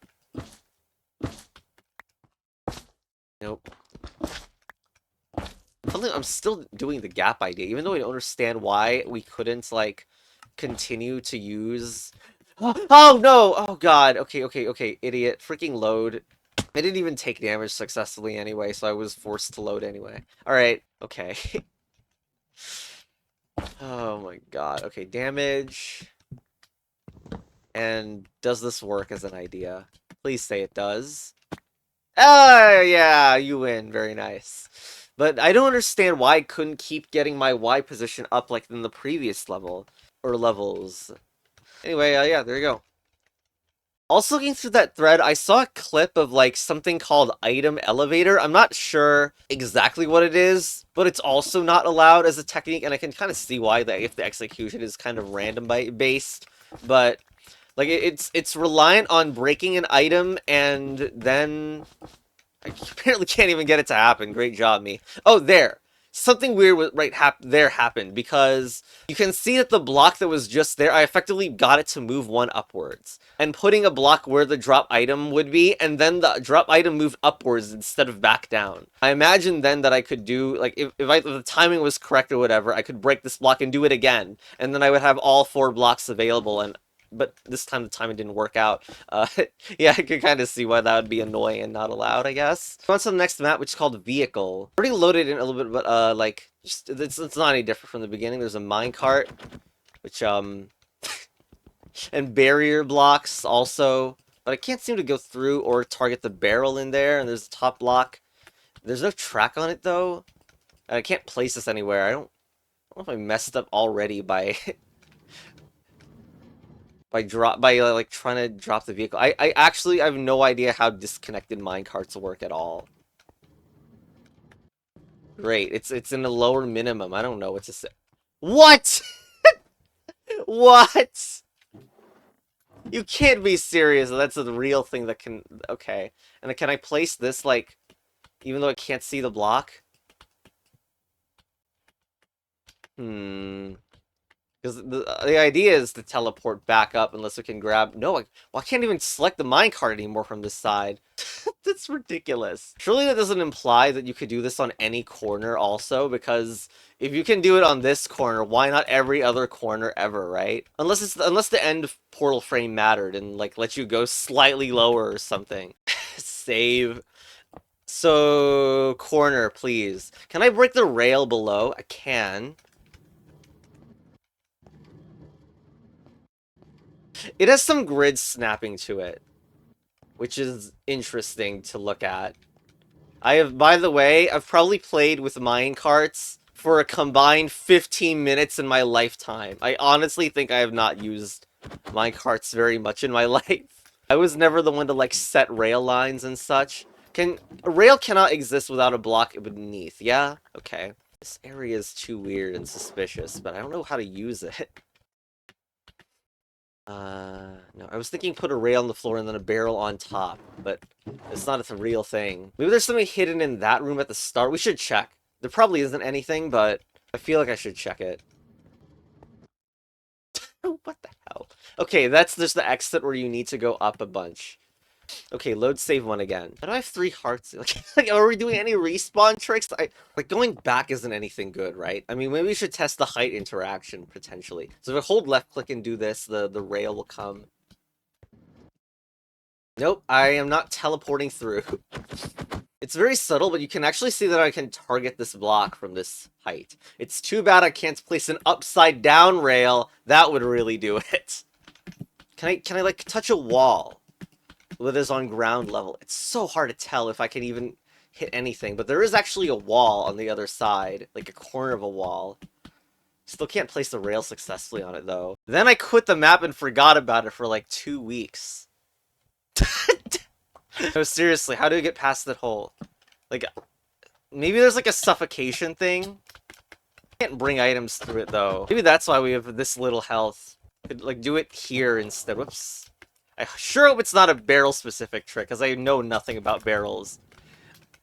A: Nope. I'm still doing the gap idea, even though I don't understand why we couldn't, like, continue to use... Oh, no! Oh, God. Okay, idiot. Freaking load. I didn't even take damage successfully anyway, so I was forced to load anyway. Alright, okay. Oh my god. Okay, damage. And does this work as an idea? Please say it does. Oh, yeah, you win. Very nice. But I don't understand why I couldn't keep getting my Y position up like in the previous level. Or levels. Anyway, yeah, there you go. Also looking through that thread, I saw a clip of like something called item elevator. I'm not sure exactly what it is, but it's also not allowed as a technique, and I can kind of see why that if the execution is kind of random based. But like it's reliant on breaking an item and then I apparently can't even get it to happen. Great job, me. Oh, there. Something weird there happened because you can see that the block that was just there, I effectively got it to move one upwards. And putting a block where the drop item would be, and then the drop item moved upwards instead of back down. I imagine then that I could do, like, if the timing was correct or whatever, I could break this block and do it again. And then I would have all 4 blocks available, but this time the timing didn't work out. Yeah, I could kind of see why that would be annoying and not allowed, I guess. On to the next map, which is called Vehicle. Already loaded in a little bit, but, like, just, it's not any different from the beginning. There's a minecart, which, and barrier blocks also. But I can't seem to go through or target the barrel in there, and there's a top block. There's no track on it, though. And I can't place this anywhere. I don't know if I messed up already by... by like trying to drop the vehicle. I actually have no idea how disconnected minecarts work at all. Great, it's in the lower minimum. I don't know what to say. What? What? You can't be serious. That's a real thing that can. Okay, and can I place this like, even though I can't see the block? Hmm. Because the idea is to teleport back up unless we can grab... No, well, I can't even select the minecart anymore from this side. That's ridiculous. Surely that doesn't imply that you could do this on any corner also, because if you can do it on this corner, why not every other corner ever, right? Unless the end portal frame mattered and like let you go slightly lower or something. Save. So, corner, please. Can I break the rail below? I can. It has some grid snapping to it, which is interesting to look at. By the way, I've probably played with minecarts for a combined 15 minutes in my lifetime. I honestly think I have not used minecarts very much in my life. I was never the one to, like, set rail lines and such. A rail cannot exist without a block beneath, yeah? Okay. This area is too weird and suspicious, but I don't know how to use it. No, I was thinking put a rail on the floor and then a barrel on top, but it's not a real thing. Maybe there's something hidden in that room at the start. We should check. There probably isn't anything, but I feel like I should check it. What the hell? Okay, that's just the exit where you need to go up a bunch. Okay, load save one again. Why do I have 3 hearts? Like, are we doing any respawn tricks? Like, going back isn't anything good, right? I mean, maybe we should test the height interaction, potentially. So if I hold left click and do this, the rail will come. Nope, I am not teleporting through. It's very subtle, but you can actually see that I can target this block from this height. It's too bad I can't place an upside down rail. That would really do it. Can I like touch a wall that is on ground level? It's so hard to tell if I can even hit anything, but there is actually a wall on the other side, like a corner of a wall. Still can't place the rail successfully on it, though. Then I quit the map and forgot about it for like 2 weeks. No, seriously, how do we get past that hole? Like, maybe there's like a suffocation thing? Can't bring items through it, though. Maybe that's why we have this little health. Could, like, do it here instead. Whoops. I sure hope it's not a barrel-specific trick, because I know nothing about barrels.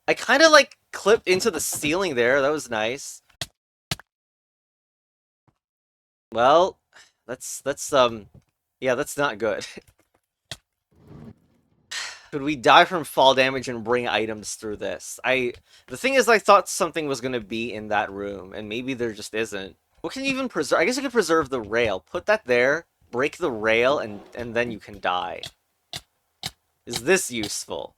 A: I kind of, like, clipped into the ceiling there. That was nice. Well, yeah, that's not good. Could we die from fall damage and bring items through this? The thing is, I thought something was gonna be in that room, and maybe there just isn't. What can you even preserve? I guess I could preserve the rail. Put that there, break the rail, and then you can die. Is this useful?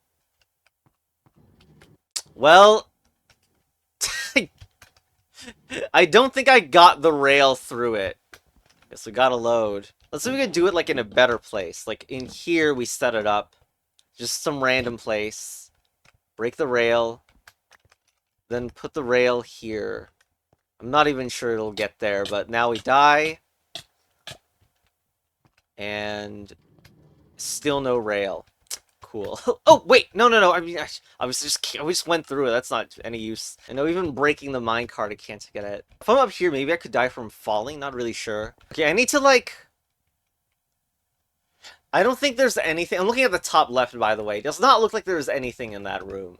A: Well, I don't think I got the rail through it. Guess we gotta load. Let's see if we can do it, like, in a better place. Like, in here, we set it up. Just some random place. Break the rail. Then put the rail here. I'm not even sure it'll get there, but now we die. And still no rail. Cool. Oh, wait! No, no, no. I mean, I just went through it. That's not any use. I know even breaking the minecart, I can't get it. If I'm up here, maybe I could die from falling. Not really sure. Okay, I need to, like... I don't think there's anything. I'm looking at the top left, by the way. It does not look like there's anything in that room.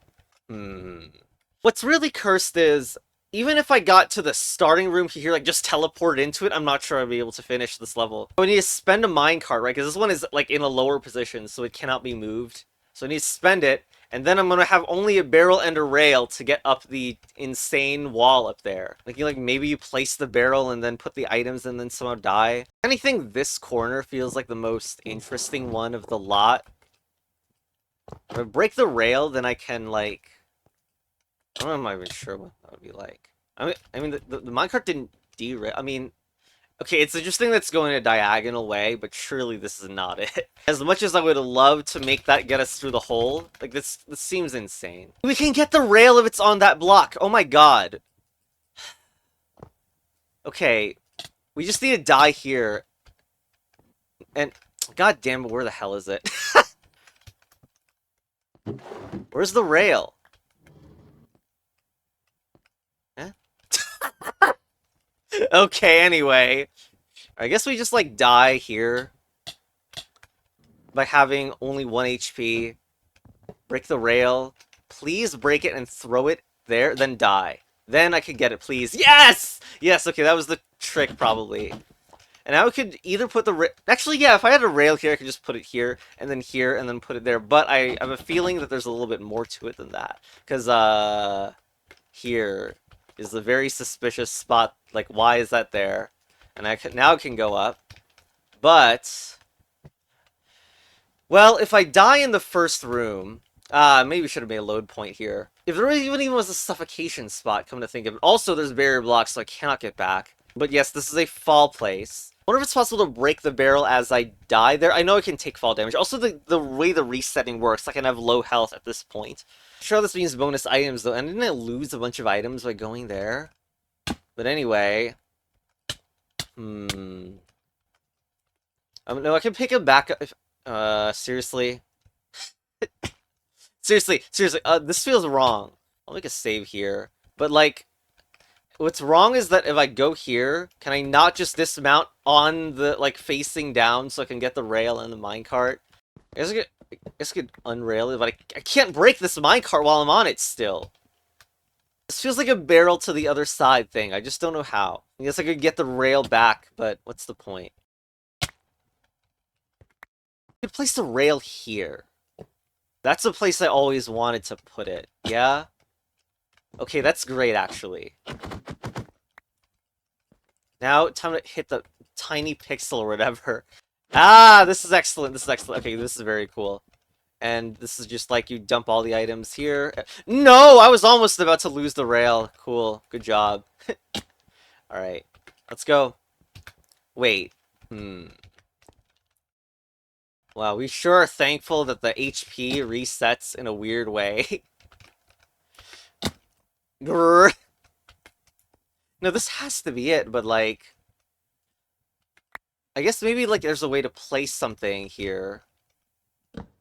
A: What's really cursed is, even if I got to the starting room here, like, just teleport into it, I'm not sure I'll be able to finish this level. I need to spend a minecart, right? Because this one is, like, in a lower position, so it cannot be moved. So I need to spend it, and then I'm gonna have only a barrel and a rail to get up the insane wall up there. Like, maybe you place the barrel and then put the items and then somehow die. Anything this corner feels like the most interesting one of the lot. If I break the rail, then I can, like... I'm not even sure what that would be like. I mean, the minecart didn't derail. I mean, okay, it's interesting that's going a diagonal way, but surely this is not it. As much as I would love to make that get us through the hole, like, this seems insane. We can get the rail if it's on that block. Oh my god. Okay, we just need to die here. And, god damn it, where the hell is it? Where's the rail? Okay, anyway. I guess we just, like, die here. By having only 1 HP. Break the rail. Please break it and throw it there, then die. Then I could get it, please. Yes! Yes, okay, that was the trick, probably. And now we could either put the... Actually, yeah, if I had a rail here, I could just put it here, and then put it there. But I have a feeling that there's a little bit more to it than that. Because, here is a very suspicious spot. Like, why is that there? And now it can go up. But... Well, if I die in the first room... maybe we should have made a load point here. If there even was a suffocation spot, come to think of it. Also, there's barrier blocks, so I cannot get back. But yes, this is a fall place. I wonder if it's possible to break the barrel as I die there. I know I can take fall damage. Also, the way the resetting works, I can have low health at this point. Sure, this means bonus items, though. And didn't I lose a bunch of items by going there? But anyway... No, I can pick it back up... seriously? Seriously, this feels wrong. I'll make a save here. But, like... What's wrong is that if I go here, can I not just dismount on the, like, facing down so I can get the rail and the minecart? I guess I could unrail it, but I can't break this minecart while I'm on it still. This feels like a barrel to the other side thing. I just don't know how. I guess I could get the rail back, but what's the point? I could place the rail here. That's the place I always wanted to put it. Yeah? Okay, that's great, actually. Now, time to hit the tiny pixel or whatever. Ah, this is excellent, this is excellent. Okay, this is very cool. And this is just like you dump all the items here. No, I was almost about to lose the rail. Cool, good job. Alright, let's go. Wait, Wow, we sure are thankful that the HP resets in a weird way. Grrr. No, this has to be it, but, like... I guess maybe, like, there's a way to place something here.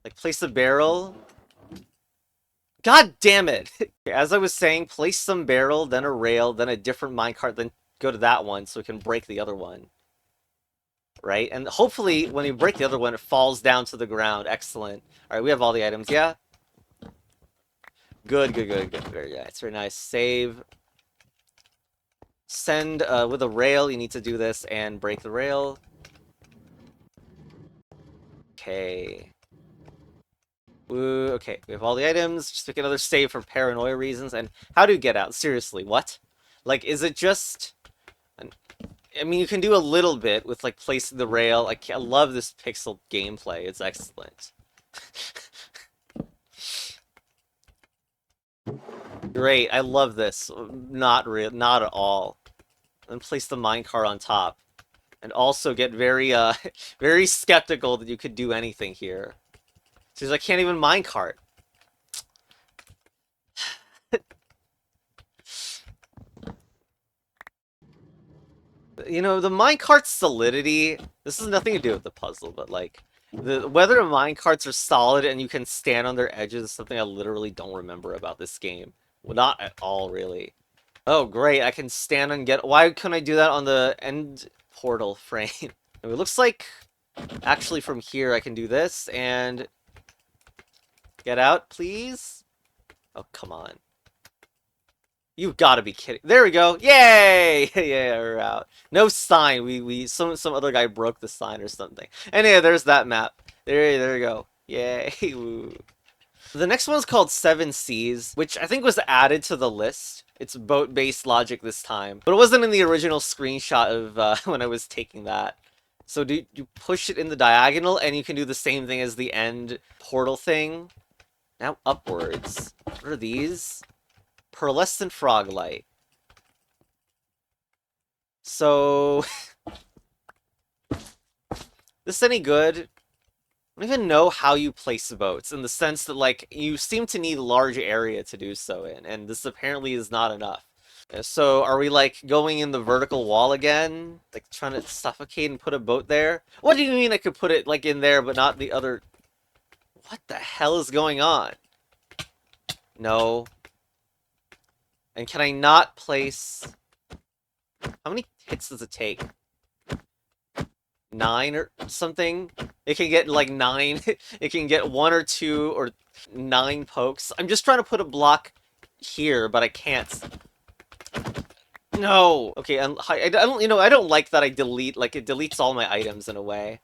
A: Like, place a barrel. God damn it! As I was saying, place some barrel, then a rail, then a different minecart, then go to that one so we can break the other one. right? And hopefully, when you break the other one, it falls down to the ground. Excellent. All right, we have all the items. Yeah. Good, good, good, good. Very, yeah, it's very nice. Save. Send with a rail. You need to do this and break the rail. Okay. Ooh, okay, we have all the items. Just make another save for paranoia reasons. And how do you get out? Seriously, what? Like, is it just... I mean, you can do a little bit with, like, placing the rail. I love this pixel gameplay. It's excellent. Great, I love this. Not real, not at all. And place the minecart on top. And also get very, very skeptical that you could do anything here. Because I can't even minecart. You know, the minecart's solidity, this has nothing to do with the puzzle, but like, whether minecarts are solid and you can stand on their edges is something I literally don't remember about this game. Well, not at all, really. Oh, great, I can stand and get... Why couldn't I do that on the end portal frame? It looks like, actually from here, I can do this, and... Get out, please? Oh, come on. You've got to be kidding. There we go. Yay! Yeah, we're out. No sign. Some other guy broke the sign or something. Anyway, there's that map. There you go. Yay. Woo. The next one's called Seven Seas, which I think was added to the list. It's boat-based logic this time. But it wasn't in the original screenshot of when I was taking that. So you push it in the diagonal, and you can do the same thing as the end portal thing. Now upwards. What are these? Pearlescent Froglight. So... this any good? I don't even know how you place boats, in the sense that, like, you seem to need a large area to do so in, and this apparently is not enough. So, are we, like, going in the vertical wall again? Like, trying to suffocate and put a boat there? What do you mean I could put it, like, in there, but not the other... What the hell is going on? No. And can I not place... How many hits does it take? 9 or something? It can get like 9. It can get 1 or 2 or 9 pokes. I'm just trying to put a block here, but I can't. No. Okay, I don't. You know, I don't like that I delete. Like, it deletes all my items in a way.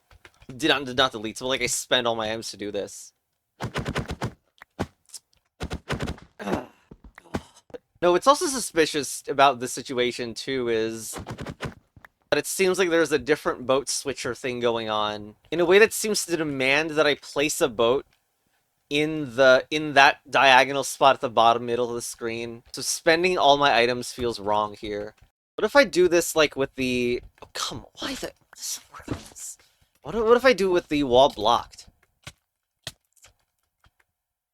A: Did not delete. So like I spend all my items to do this. No, what's also suspicious about this situation too is that it seems like there's a different boat switcher thing going on in a way that seems to demand that I place a boat in that diagonal spot at the bottom middle of the screen. So spending all my items feels wrong here. What if I do this like with the... Oh, come on, why the... What if I do it with the wall blocked?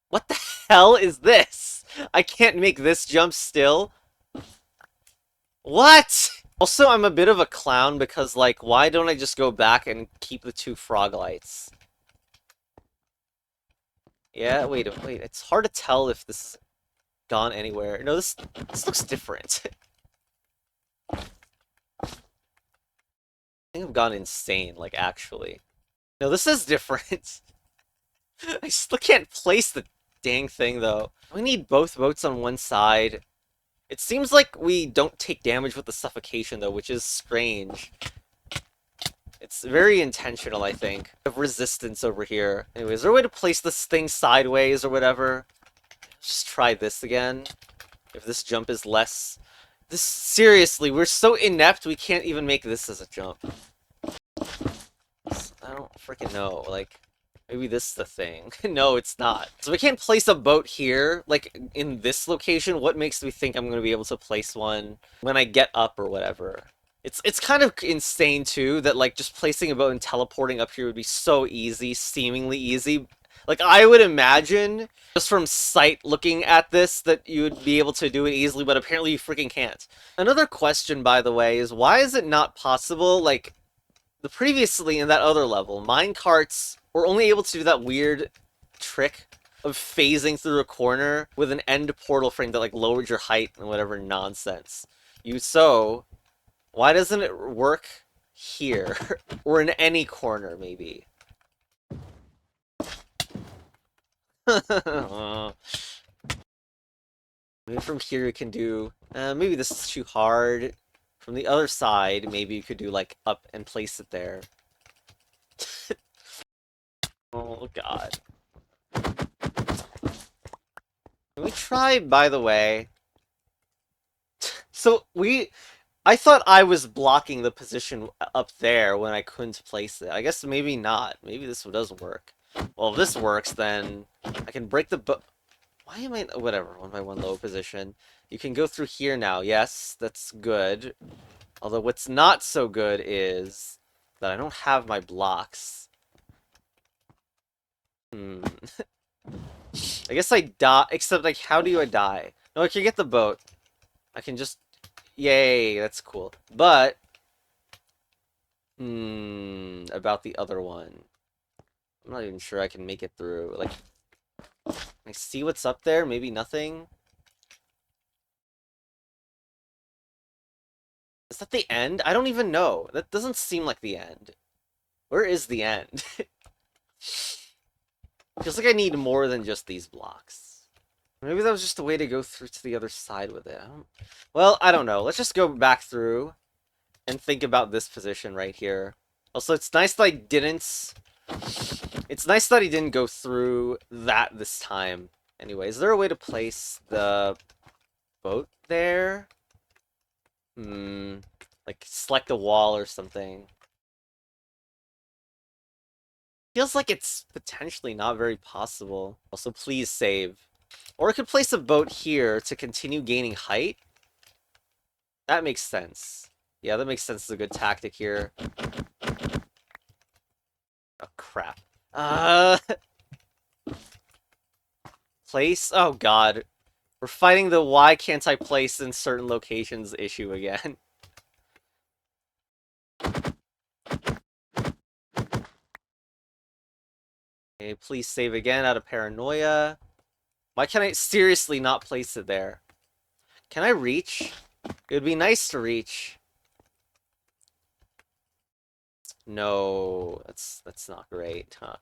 A: What the hell is this? I can't make this jump still. What? Also, I'm a bit of a clown because, like, why don't I just go back and keep the 2 frog lights? Yeah, wait, it's hard to tell if this has gone anywhere. No, this looks different. I think I've gone insane, like, actually. No, this is different. I still can't place the dang thing, though. We need both boats on one side. It seems like we don't take damage with the suffocation, though, which is strange. It's very intentional, I think. Of resistance over here. Anyway, is there a way to place this thing sideways or whatever? Just try this again. If this jump is less... Seriously, we're so inept we can't even make this as a jump. I don't freaking know, like... Maybe this is the thing. No, it's not. So we can't place a boat here, like, in this location. What makes me think I'm going to be able to place one when I get up or whatever? It's kind of insane, too, that, like, just placing a boat and teleporting up here would be so easy, seemingly easy. Like, I would imagine, just from sight looking at this, that you would be able to do it easily, but apparently you freaking can't. Another question, by the way, is why is it not possible, like, previously in that other level, minecarts were only able to do that weird trick of phasing through a corner with an end portal frame that, like, lowered your height and whatever nonsense. Why doesn't it work here. Or in any corner, maybe. Maybe from here you can do... maybe this is too hard. From the other side, maybe you could do, like, up and place it there. Oh, God. Can we try, by the way... So, I thought I was blocking the position up there when I couldn't place it. I guess maybe not. Maybe this does work. Well, if this works, then I can break the boat. Why am I... Whatever, 1x1 low position. You can go through here now. Yes, that's good. Although what's not so good is that I don't have my blocks. I guess I die, except, like, how do I die? No, I can get the boat. I can just... Yay, that's cool. But... about the other one. I'm not even sure I can make it through. Like, can I see what's up there? Maybe nothing? Is that the end? I don't even know. That doesn't seem like the end. Where is the end? Feels like I need more than just these blocks. Maybe that was just a way to go through to the other side with it. Well, I don't know. Let's just go back through and think about this position right here. Also, it's nice that I didn't... It's nice that he didn't go through that this time. Anyway, is there a way to place the boat there? Like, select a wall or something. Feels like it's potentially not very possible. Also, please save. Or I could place a boat here to continue gaining height. That makes sense. Yeah, that makes sense. It's a good tactic here. Oh, crap. Place? Oh, God. We're fighting the why can't I place in certain locations issue again. Okay, please save again out of paranoia. Why can I seriously not place it there? Can I reach? It would be nice to reach. No, that's not great, huh?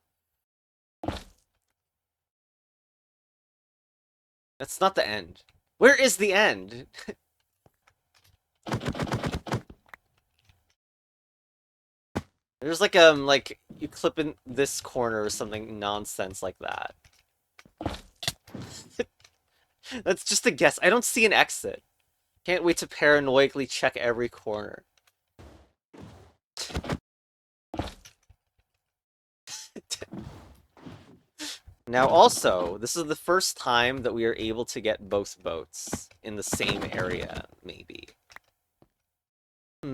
A: That's not the end. Where is the end? There's like you clip in this corner or something nonsense like that. That's just a guess. I don't see an exit. Can't wait to paranoidally check every corner. Now also, this is the first time that we are able to get both boats in the same area, maybe. I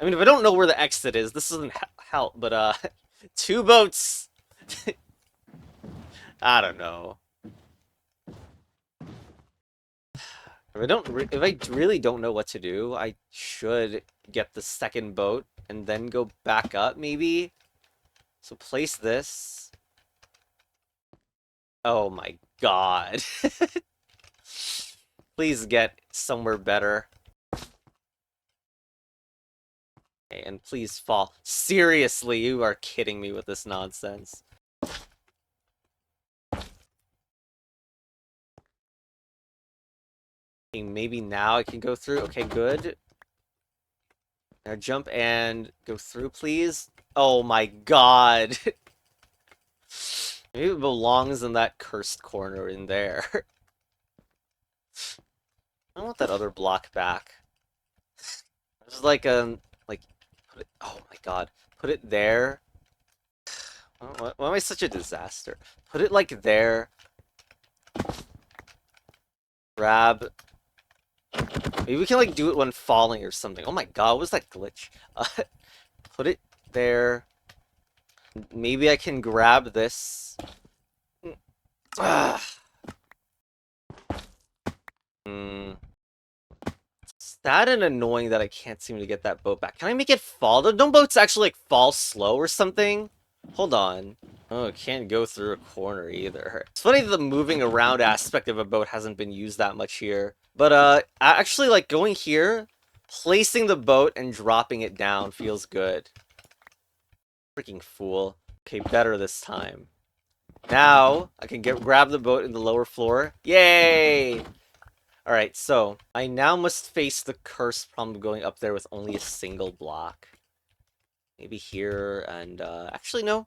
A: mean, if I don't know where the exit is, this doesn't help, but, 2 boats! I don't know. If I really don't know what to do, I should get the second boat and then go back up, maybe? So place this. Oh my god. Please get somewhere better. Okay, and please fall. Seriously, you are kidding me with this nonsense. Okay, maybe now I can go through. Okay, good. Now jump and go through, please. Oh my god. Maybe it belongs in that cursed corner in there. I want that other block back. Just like, put it, oh my god. Put it there. Why am I such a disaster? Put it, like, there. Grab. Maybe we can, like, do it when falling or something. Oh my god, what was that glitch? Put it there. Maybe I can grab this. Sad and annoying that I can't seem to get that boat back. Can I make it fall? Don't boats actually, like, fall slow or something? Hold on. Oh, it can't go through a corner either. It's funny that the moving around aspect of a boat hasn't been used that much here. But, actually, like, going here, Placing the boat and dropping it down feels good. Freaking fool. Okay, better this time. Now, I can grab the boat in the lower floor. Yay! Alright, so, I now must face the curse problem going up there with only a single block. Maybe here, and, actually, no.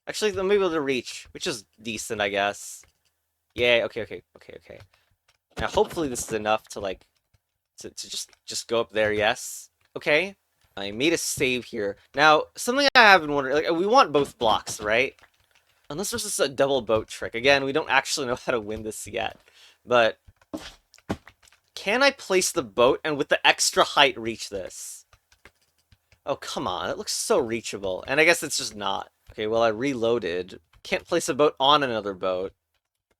A: Actually, I'm able to reach, which is decent, I guess. Yay, okay. Now, hopefully this is enough to, like, to just go up there, yes. Okay. I made a save here. Now, something I have been wondering, like, we want both blocks, right? Unless there's just a double boat trick. Again, we don't actually know how to win this yet. But, can I place the boat and with the extra height reach this? Oh, come on. It looks so reachable. And I guess it's just not. Okay, well, I reloaded. Can't place a boat on another boat.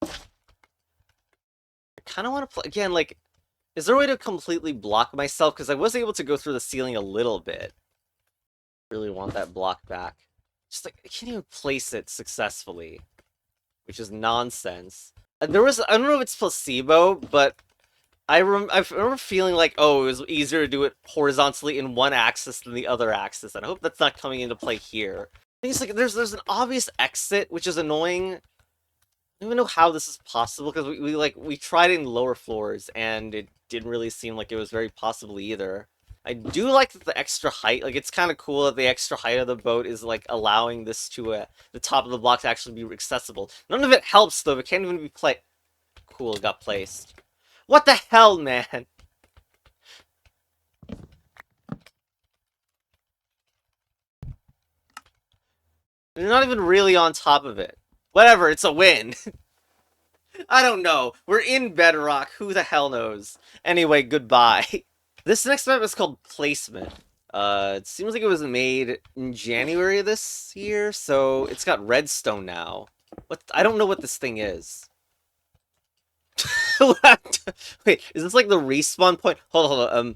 A: I kind of want to play... Again, like, is there a way to completely block myself? Because I was able to go through the ceiling a little bit. Really want that block back. Just, like, I can't even place it successfully. Which is nonsense. There was... I don't know if it's placebo, but... I remember feeling like, oh, it was easier to do it horizontally in one axis than the other axis, and I hope that's not coming into play here. I think it's like, there's an obvious exit, which is annoying. I don't even know how this is possible, because we tried it in lower floors, and it didn't really seem like it was very possible either. I do like that the extra height, like, it's kind of cool that the extra height of the boat is, like, allowing this to, the top of the block to actually be accessible. None of it helps, though, it can't even be Cool, it got placed. What the hell, man? They're not even really on top of it. Whatever, it's a win. I don't know. We're in Bedrock. Who the hell knows? Anyway, goodbye. This next map is called Placement. It seems like it was made in January of this year, so it's got redstone now. I don't know what this thing is. Wait, is this like the respawn point? Hold on. I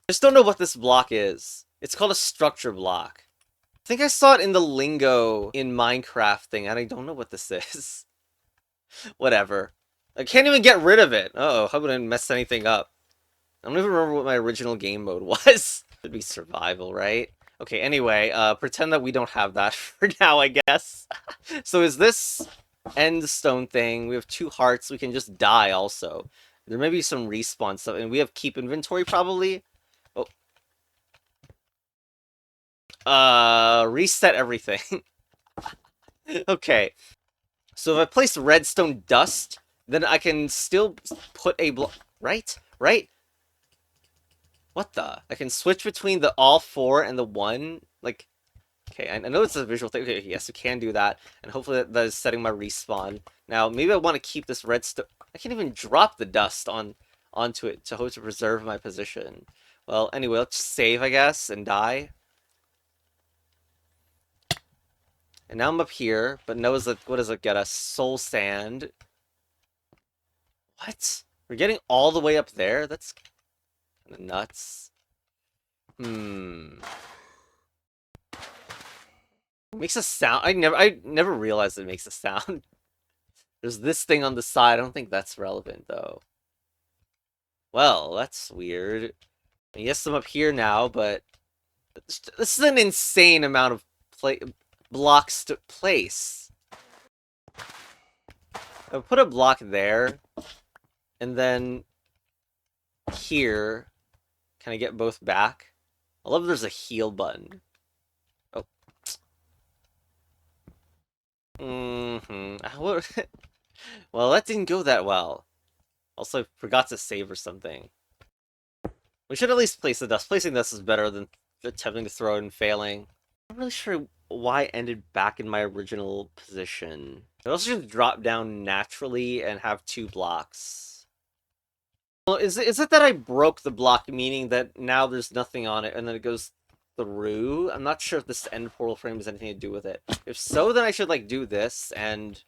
A: just don't know what this block is. It's called a structure block. I think I saw it in the lingo in Minecraft thing, and I don't know what this is. Whatever. I can't even get rid of it. Uh-oh, how would I mess anything up? I don't even remember what my original game mode was. Should be survival, right? Okay, anyway, pretend that we don't have that for now, I guess. So is this end stone thing? We have 2 hearts. We can just die also. There may be some respawn stuff, and we have keep inventory probably. Oh. Reset everything. Okay. So if I place redstone dust, then I can still put a block. Right? Right? What the? I can switch between the all 4 and the 1? Like, okay, I know it's a visual thing. Okay, yes, we can do that. And hopefully that is setting my respawn. Now, maybe I want to keep this redstone. I can't even drop the dust onto it to hope to preserve my position. Well, anyway, let's save, I guess, and die. And now I'm up here, but what does it get us? Soul sand. What? We're getting all the way up there? That's kind of nuts. It makes a sound. I never realized it makes a sound. There's this thing on the side. I don't think that's relevant, though. Well, that's weird. Yes, I'm up here now, but this is an insane amount of blocks to place. I'll put a block there, and then here, can I get both back? I love there's a heal button. Oh. Well, that didn't go that well. Also, I forgot to save or something. We should at least place the dust. Placing dust is better than attempting to throw it and failing. I'm not really sure why I ended back in my original position. I also just drop down naturally and have 2 blocks. Well, is it that I broke the block, meaning that now there's nothing on it and then it goes through? I'm not sure if this end portal frame has anything to do with it. If so, then I should, like, do this and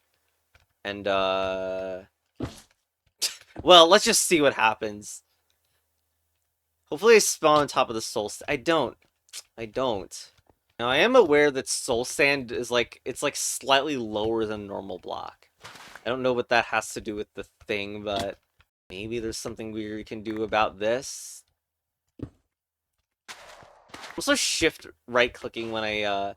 A: well, let's just see what happens. Hopefully I spawn on top of the soul I don't. Now, I am aware that soul sand is it's slightly lower than normal block. I don't know what that has to do with the thing, but Maybe there's something we can do about this. I'm also shift right-clicking when I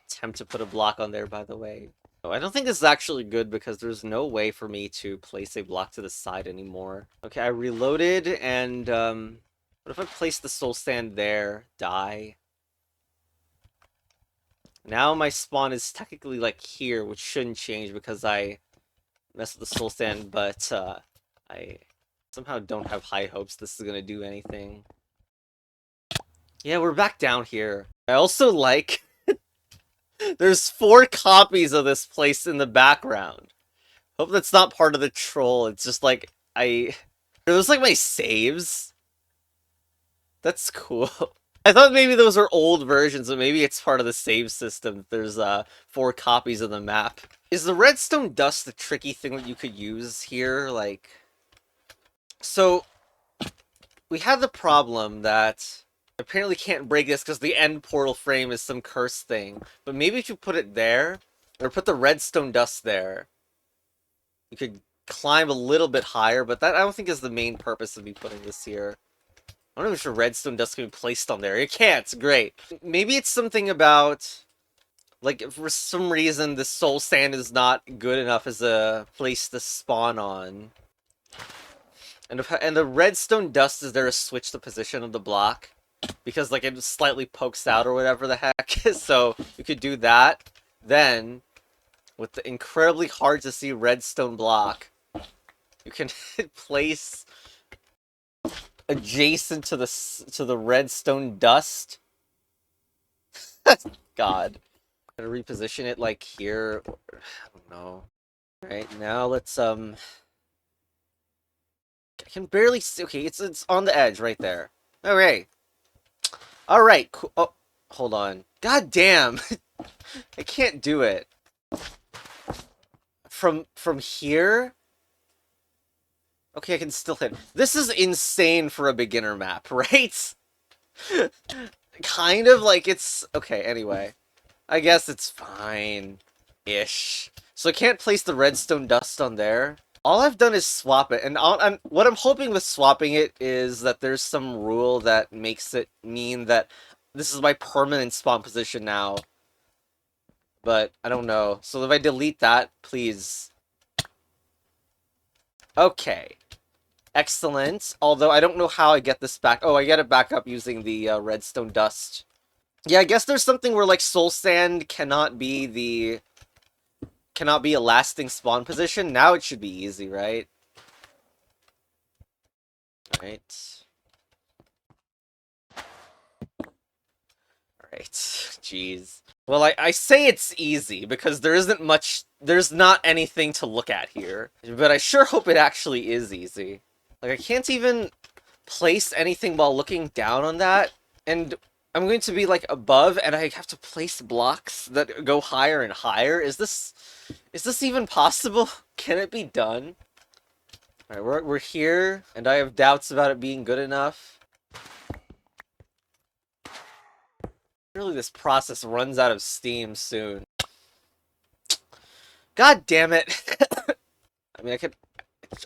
A: attempt to put a block on there, by the way. Oh, I don't think this is actually good because there's no way for me to place a block to the side anymore. Okay, I reloaded and, what if I place the soul stand there? Die. Now my spawn is technically, like, here, which shouldn't change because I messed with the soul stand, but, I somehow don't have high hopes this is gonna do anything. Yeah, we're back down here. I also like... There's 4 copies of this place in the background. Hope that's not part of the troll. It's just like, Are those like my saves? That's cool. I thought maybe those were old versions, but maybe it's part of the save system. There's 4 copies of the map. Is the redstone dust the tricky thing that you could use here? Like... So, we had the problem that apparently can't break this because the end portal frame is some cursed thing. But maybe if you put it there, or put the redstone dust there, you could climb a little bit higher, but that I don't think is the main purpose of me putting this here. I don't know if your redstone dust can be placed on there. It can't. Great. Maybe it's something about... Like, if for some reason the soul sand is not good enough as a place to spawn on. And the redstone dust is there to switch the position of the block. Because, like, it slightly pokes out or whatever the heck. So, you could do that. Then, with the incredibly hard to see redstone block, you can place adjacent to the redstone dust. God. Gotta reposition it like here. I don't know. Alright, now let's I can barely see. Okay, it's on the edge right there. Alright. Alright, cool. Oh, hold on. God damn. I can't do it. From here? Okay, I can still hit. This is insane for a beginner map, right? Kind of like it's... Okay, anyway. I guess it's fine-ish. So I can't place the redstone dust on there. All I've done is swap it, and what I'm hoping with swapping it is that there's some rule that makes it mean that this is my permanent spawn position now. But I don't know. So if I delete that, please. Okay. Excellent. Although I don't know how I get this back. Oh, I get it back up using the redstone dust. Yeah, I guess there's something where, like, soul sand cannot be a lasting spawn position. Now it should be easy, right? Alright. Alright. Jeez. Well, I say it's easy because there's not anything to look at here. But I sure hope it actually is easy. Like, I can't even place anything while looking down on that, and I'm going to be, like, above, and I have to place blocks that go higher and higher? Is this even possible? Can it be done? Alright, we're here, and I have doubts about it being good enough. Surely this process runs out of steam soon. God damn it! I mean, I could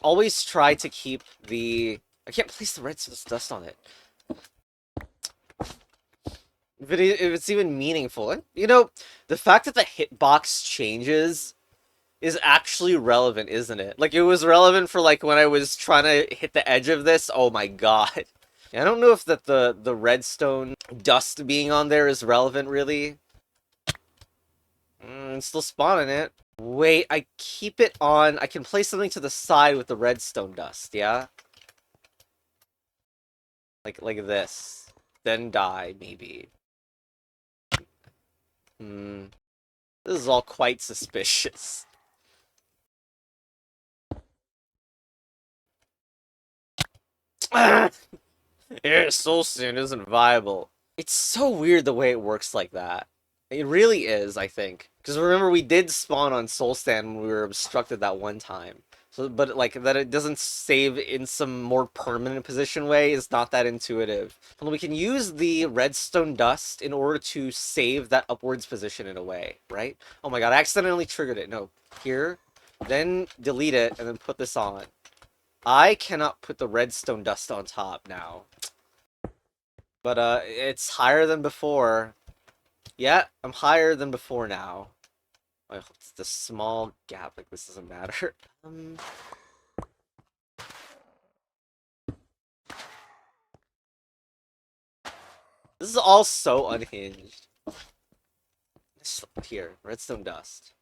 A: always try to keep the... I can't place the redstone dust on it. If it's even meaningful. You know, the fact that the hitbox changes is actually relevant, isn't it? Like, it was relevant for, like, when I was trying to hit the edge of this. Oh my god. I don't know if that the redstone dust being on there is relevant, really. Still spawning it. Wait, I keep it on... I can place something to the side with the redstone dust, yeah? Like this. Then die, maybe. This is all quite suspicious. Yeah, soul sand isn't viable. It's so weird the way it works like that. It really is, I think. Because remember, we did spawn on soul sand when we were obstructed that one time. So, but like that it doesn't save in some more permanent position way is not that intuitive. And we can use the redstone dust in order to save that upwards position in a way, right? Oh my god, I accidentally triggered it. No, here, then delete it, and then put this on. I cannot put the redstone dust on top now. But, it's higher than before. Yeah, I'm higher than before now. I hope it's the small gap, like this doesn't matter. This is all so unhinged. Here, redstone dust.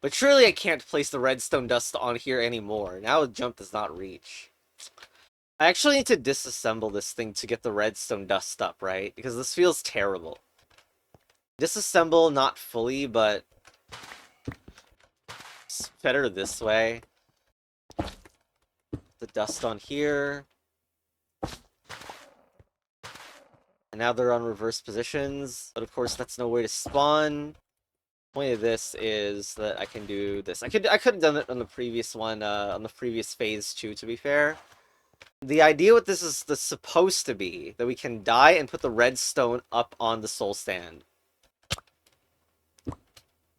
A: But surely I can't place the redstone dust on here anymore. Now the jump does not reach. I actually need to disassemble this thing to get the redstone dust up, right? Because this feels terrible. Disassemble, not fully, but it's better this way. The dust on here. And now they're on reverse positions. But of course, that's no way to spawn. The point of this is that I can do this. I could have done it on the previous one, on the previous phase too, to be fair. The idea with this is supposed to be that we can die and put the redstone up on the soul stand.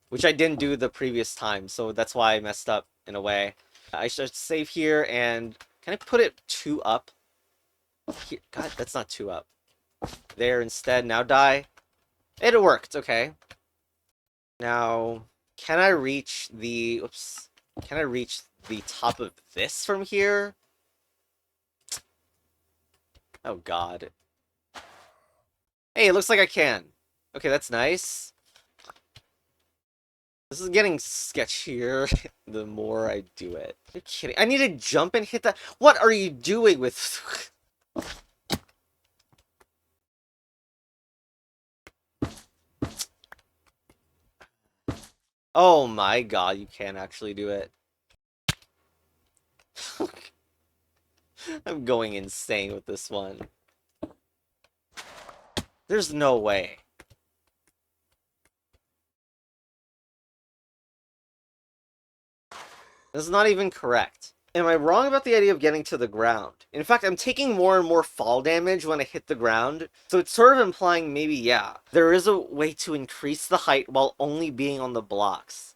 A: Which I didn't do the previous time, so that's why I messed up in a way. I should save here and can I put it 2 up? Here. God, that's not 2 up. There instead. Now die. It worked, okay. Now, can I reach the... Oops. Can I reach the top of this from here? Oh, God. Hey, it looks like I can. Okay, that's nice. This is getting sketchier the more I do it. You're kidding. I need to jump and hit that. What are you doing with... Oh my god, you can actually do it. I'm going insane with this one. There's no way. This is not even correct. Am I wrong about the idea of getting to the ground? In fact, I'm taking more and more fall damage when I hit the ground, so it's sort of implying maybe, yeah, there is a way to increase the height while only being on the blocks.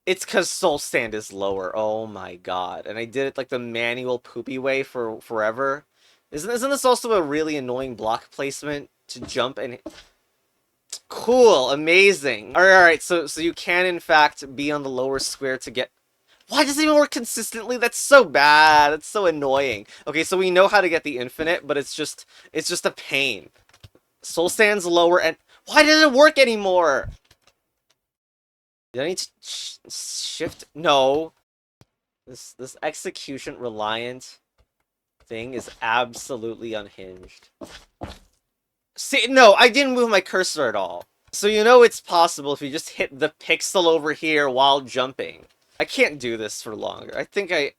A: It's because Soul Stand is lower. Oh my god. And I did it like the manual poopy way for forever. Isn't this also a really annoying block placement to jump and... Cool, amazing. Alright, so you can in fact be on the lower square to get... Why does it even work consistently? That's so bad. That's so annoying. Okay, so we know how to get the infinite, but it's just a pain. Soul Stand's lower and... Why doesn't it work anymore? Did I need to shift? No. This execution reliant thing is absolutely unhinged. See, no, I didn't move my cursor at all. So you know it's possible if you just hit the pixel over here while jumping. I can't do this for longer. I think I...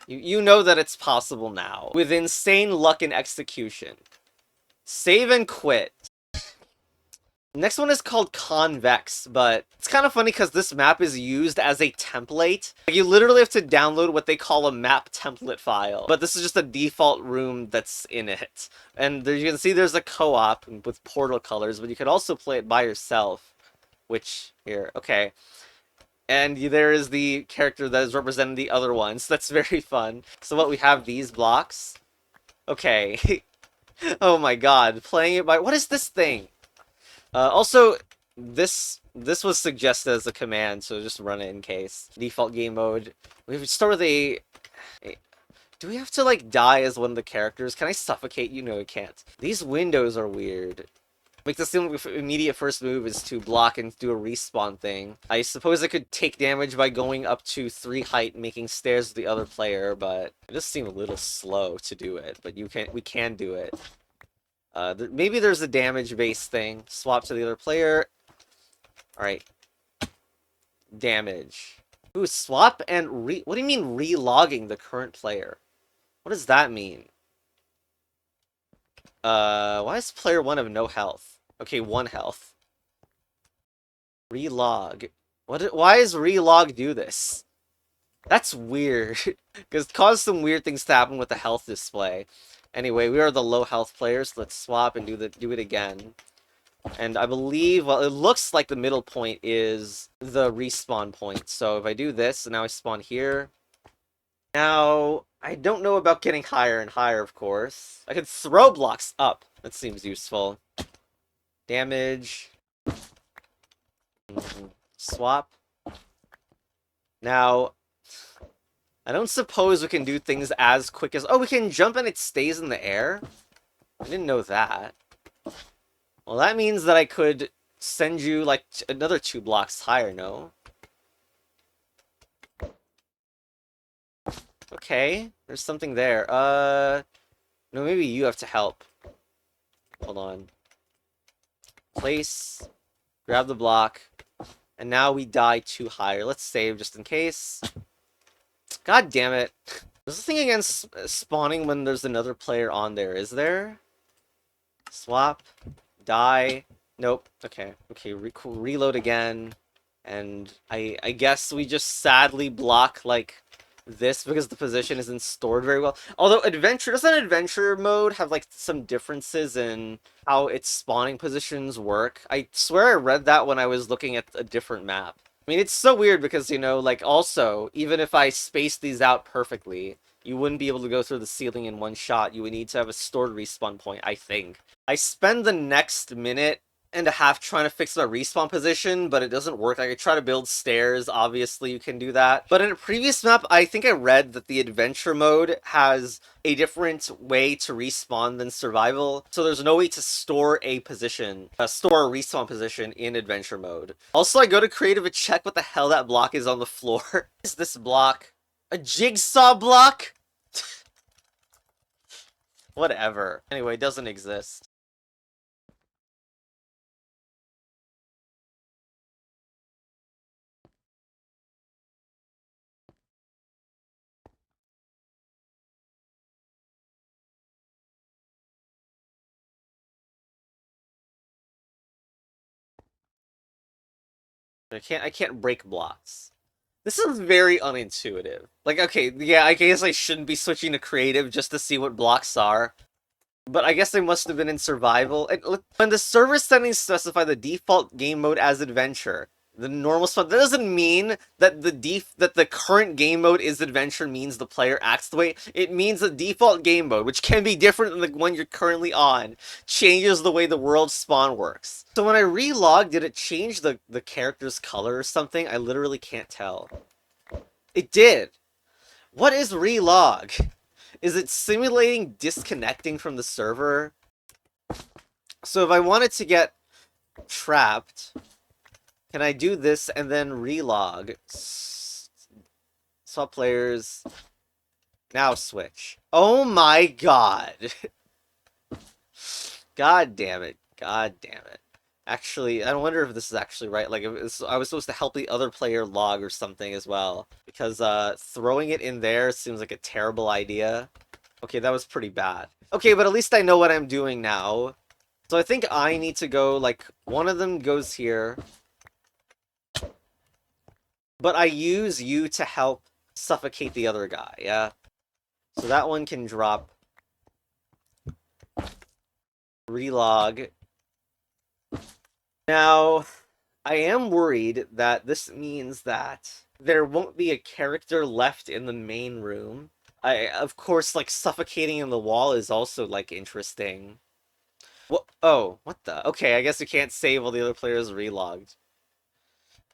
A: You know that it's possible now. With insane luck and execution. Save and quit. Next one is called Convex, but it's kind of funny because this map is used as a template. You literally have to download what they call a map template file, but this is just a default room that's in it. And there, you can see there's a co-op with portal colors, but you could also play it by yourself, which, here, okay. And there is the character that is representing the other ones. That's very fun. So what, we have these blocks? Okay. Oh my god, playing it by... What is this thing? Also, this was suggested as a command, so just run it in case. Default game mode. We start with a... Do we have to, like, die as one of the characters? Can I suffocate you? No, I can't. These windows are weird. Like, the immediate first move is to block and do a respawn thing. I suppose I could take damage by going up to 3 height, making stairs with the other player, but it just seemed a little slow to do it. But we can do it. Maybe there's a damage-based thing. Swap to the other player. Alright. Damage. Ooh, swap and What do you mean re-logging the current player? What does that mean? Why is player 1 have no health? Okay, 1 health. Relog. Why does relog do this? That's weird. Because it caused some weird things to happen with the health display. Anyway, we are the low health players. Let's swap and do it again. And I believe, well, it looks like the middle point is the respawn point. So if I do this, and now I spawn here. Now, I don't know about getting higher and higher, of course. I could throw blocks up. That seems useful. Damage. Swap. Now, I don't suppose we can do things as quick as... Oh, we can jump and it stays in the air? I didn't know that. Well, that means that I could send you, like, another 2 blocks higher, no? Okay, there's something there. No, maybe you have to help. Hold on. Place. Grab the block. And now we die 2 higher. Let's save just in case. God damn it. There's nothing against spawning when there's another player on there, is there? Swap. Die. Nope. Okay. Okay, reload again. And I guess we just sadly block, like, this because the position isn't stored very well. Although doesn't adventure mode have, like, some differences in how its spawning positions work? I swear I read that when I was looking at a different map. I mean, it's so weird because, you know, like, also, even if I space these out perfectly, you wouldn't be able to go through the ceiling in one shot. You would need to have a stored respawn point, I think. I spend the next minute and a half trying to fix my respawn position, but it doesn't work. I could try to build stairs, obviously you can do that. But in a previous map, I think I read that the adventure mode has a different way to respawn than survival, so there's no way to store a position, store a respawn position in adventure mode. Also, I go to creative and check what the hell that block is on the floor. Is this block a jigsaw block? Whatever. Anyway, it doesn't exist. I can't break blocks. This is very unintuitive. Like, okay, yeah, I guess I shouldn't be switching to creative just to see what blocks are. But I guess they must have been in survival. And when the server settings specify the default game mode as adventure, the normal spot, that doesn't mean that the current game mode is adventure means the player acts the way. It means the default game mode, which can be different than the one you're currently on, changes the way the world spawn works. So when I relog, did it change the character's color or something? I literally can't tell. It did. What is relog? Is it simulating disconnecting from the server? So if I wanted to get trapped, can I do this and then relog? Swap players. Now switch. Oh my god. God damn it. God damn it. Actually, I wonder if this is actually right. Like, I was supposed to help the other player log or something as well. Because throwing it in there seems like a terrible idea. Okay, that was pretty bad. Okay, but at least I know what I'm doing now. So I think I need to go, like, one of them goes here. But I use you to help suffocate the other guy, yeah? So that one can drop. Relog. Now, I am worried that this means that there won't be a character left in the main room. Of course, like, suffocating in the wall is also, like, interesting. What? Oh, what the? Okay, I guess you can't save while the other player is relogged.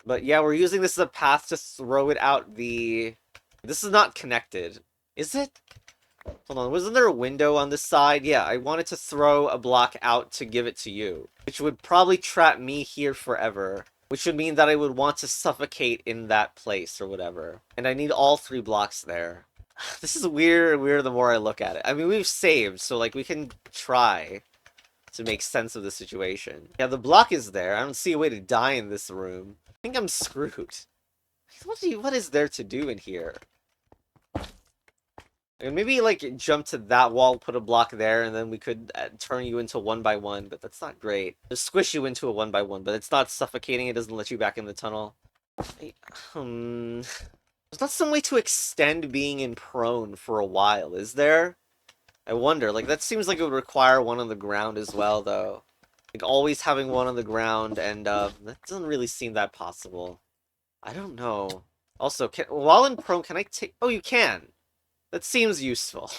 A: But yeah, we're using this as a path to throw it out the... This is not connected. Is it? Hold on, wasn't there a window on this side? Yeah, I wanted to throw a block out to give it to you. Which would probably trap me here forever. Which would mean that I would want to suffocate in that place or whatever. And I need all 3 blocks there. This is weird the more I look at it. I mean, we've saved, so, like, we can try to make sense of the situation. Yeah, the block is there. I don't see a way to die in this room. I think I'm screwed. What is there to do in here? And maybe, like, jump to that wall, put a block there, and then we could turn you into 1x1, but that's not great. Just squish you into a 1x1, but it's not suffocating, it doesn't let you back in the tunnel. There's not some way to extend being in prone for a while, is there? I wonder, like, that seems like it would require one on the ground as well, though. Like, always having one on the ground, and, that doesn't really seem that possible. I don't know. Also, while in prone, can I take... Oh, you can! That seems useful.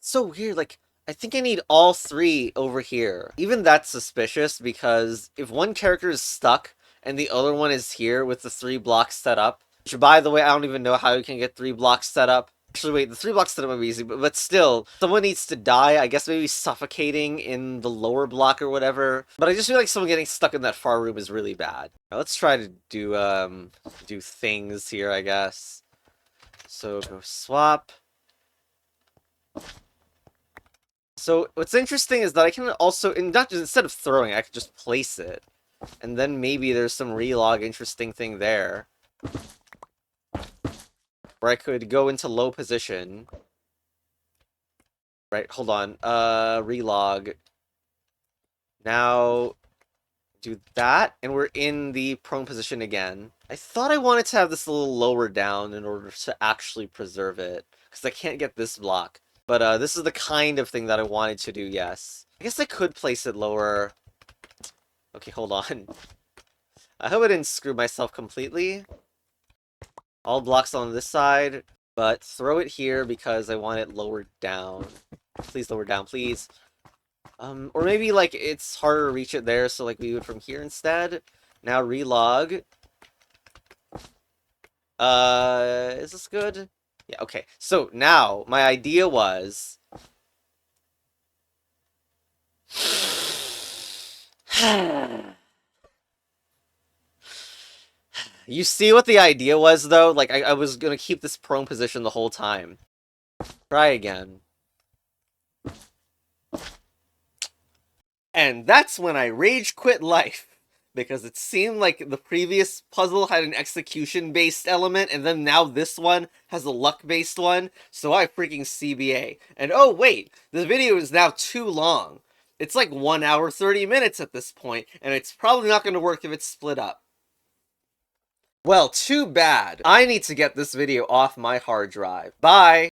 A: So weird, like, I think I need all three over here. Even that's suspicious, because if one character is stuck, and the other one is here with the 3 blocks set up, which, by the way, I don't even know how you can get 3 blocks set up. Actually, wait, the 3 blocks set up might be easy, but still, someone needs to die, I guess maybe suffocating in the lower block or whatever. But I just feel like someone getting stuck in that far room is really bad. Now, let's try to do things here, I guess. So, go swap. So, what's interesting is that I can also, not just, instead of throwing, I could just place it. And then maybe there's some relog interesting thing there. Where I could go into low position. Right, hold on. Relog. Now, do that, and we're in the prone position again. I thought I wanted to have this a little lower down in order to actually preserve it. Because I can't get this block. But this is the kind of thing that I wanted to do, yes. I guess I could place it lower. Okay, hold on. I hope I didn't screw myself completely. All blocks on this side, but throw it here because I want it lowered down. Please lower down, please. Or maybe, like, it's harder to reach it there, so, like, we do it from here instead. Now, relog. Is this good? Yeah, okay. So, now, my idea was... You see what the idea was, though? Like, I was gonna keep this prone position the whole time. Try again. And that's when I rage quit life. Because it seemed like the previous puzzle had an execution-based element, and then now this one has a luck-based one, so I freaking CBA. And oh wait, the video is now too long. It's like 1 hour 30 minutes at this point, and it's probably not going to work if it's split up. Well, too bad. I need to get this video off my hard drive. Bye!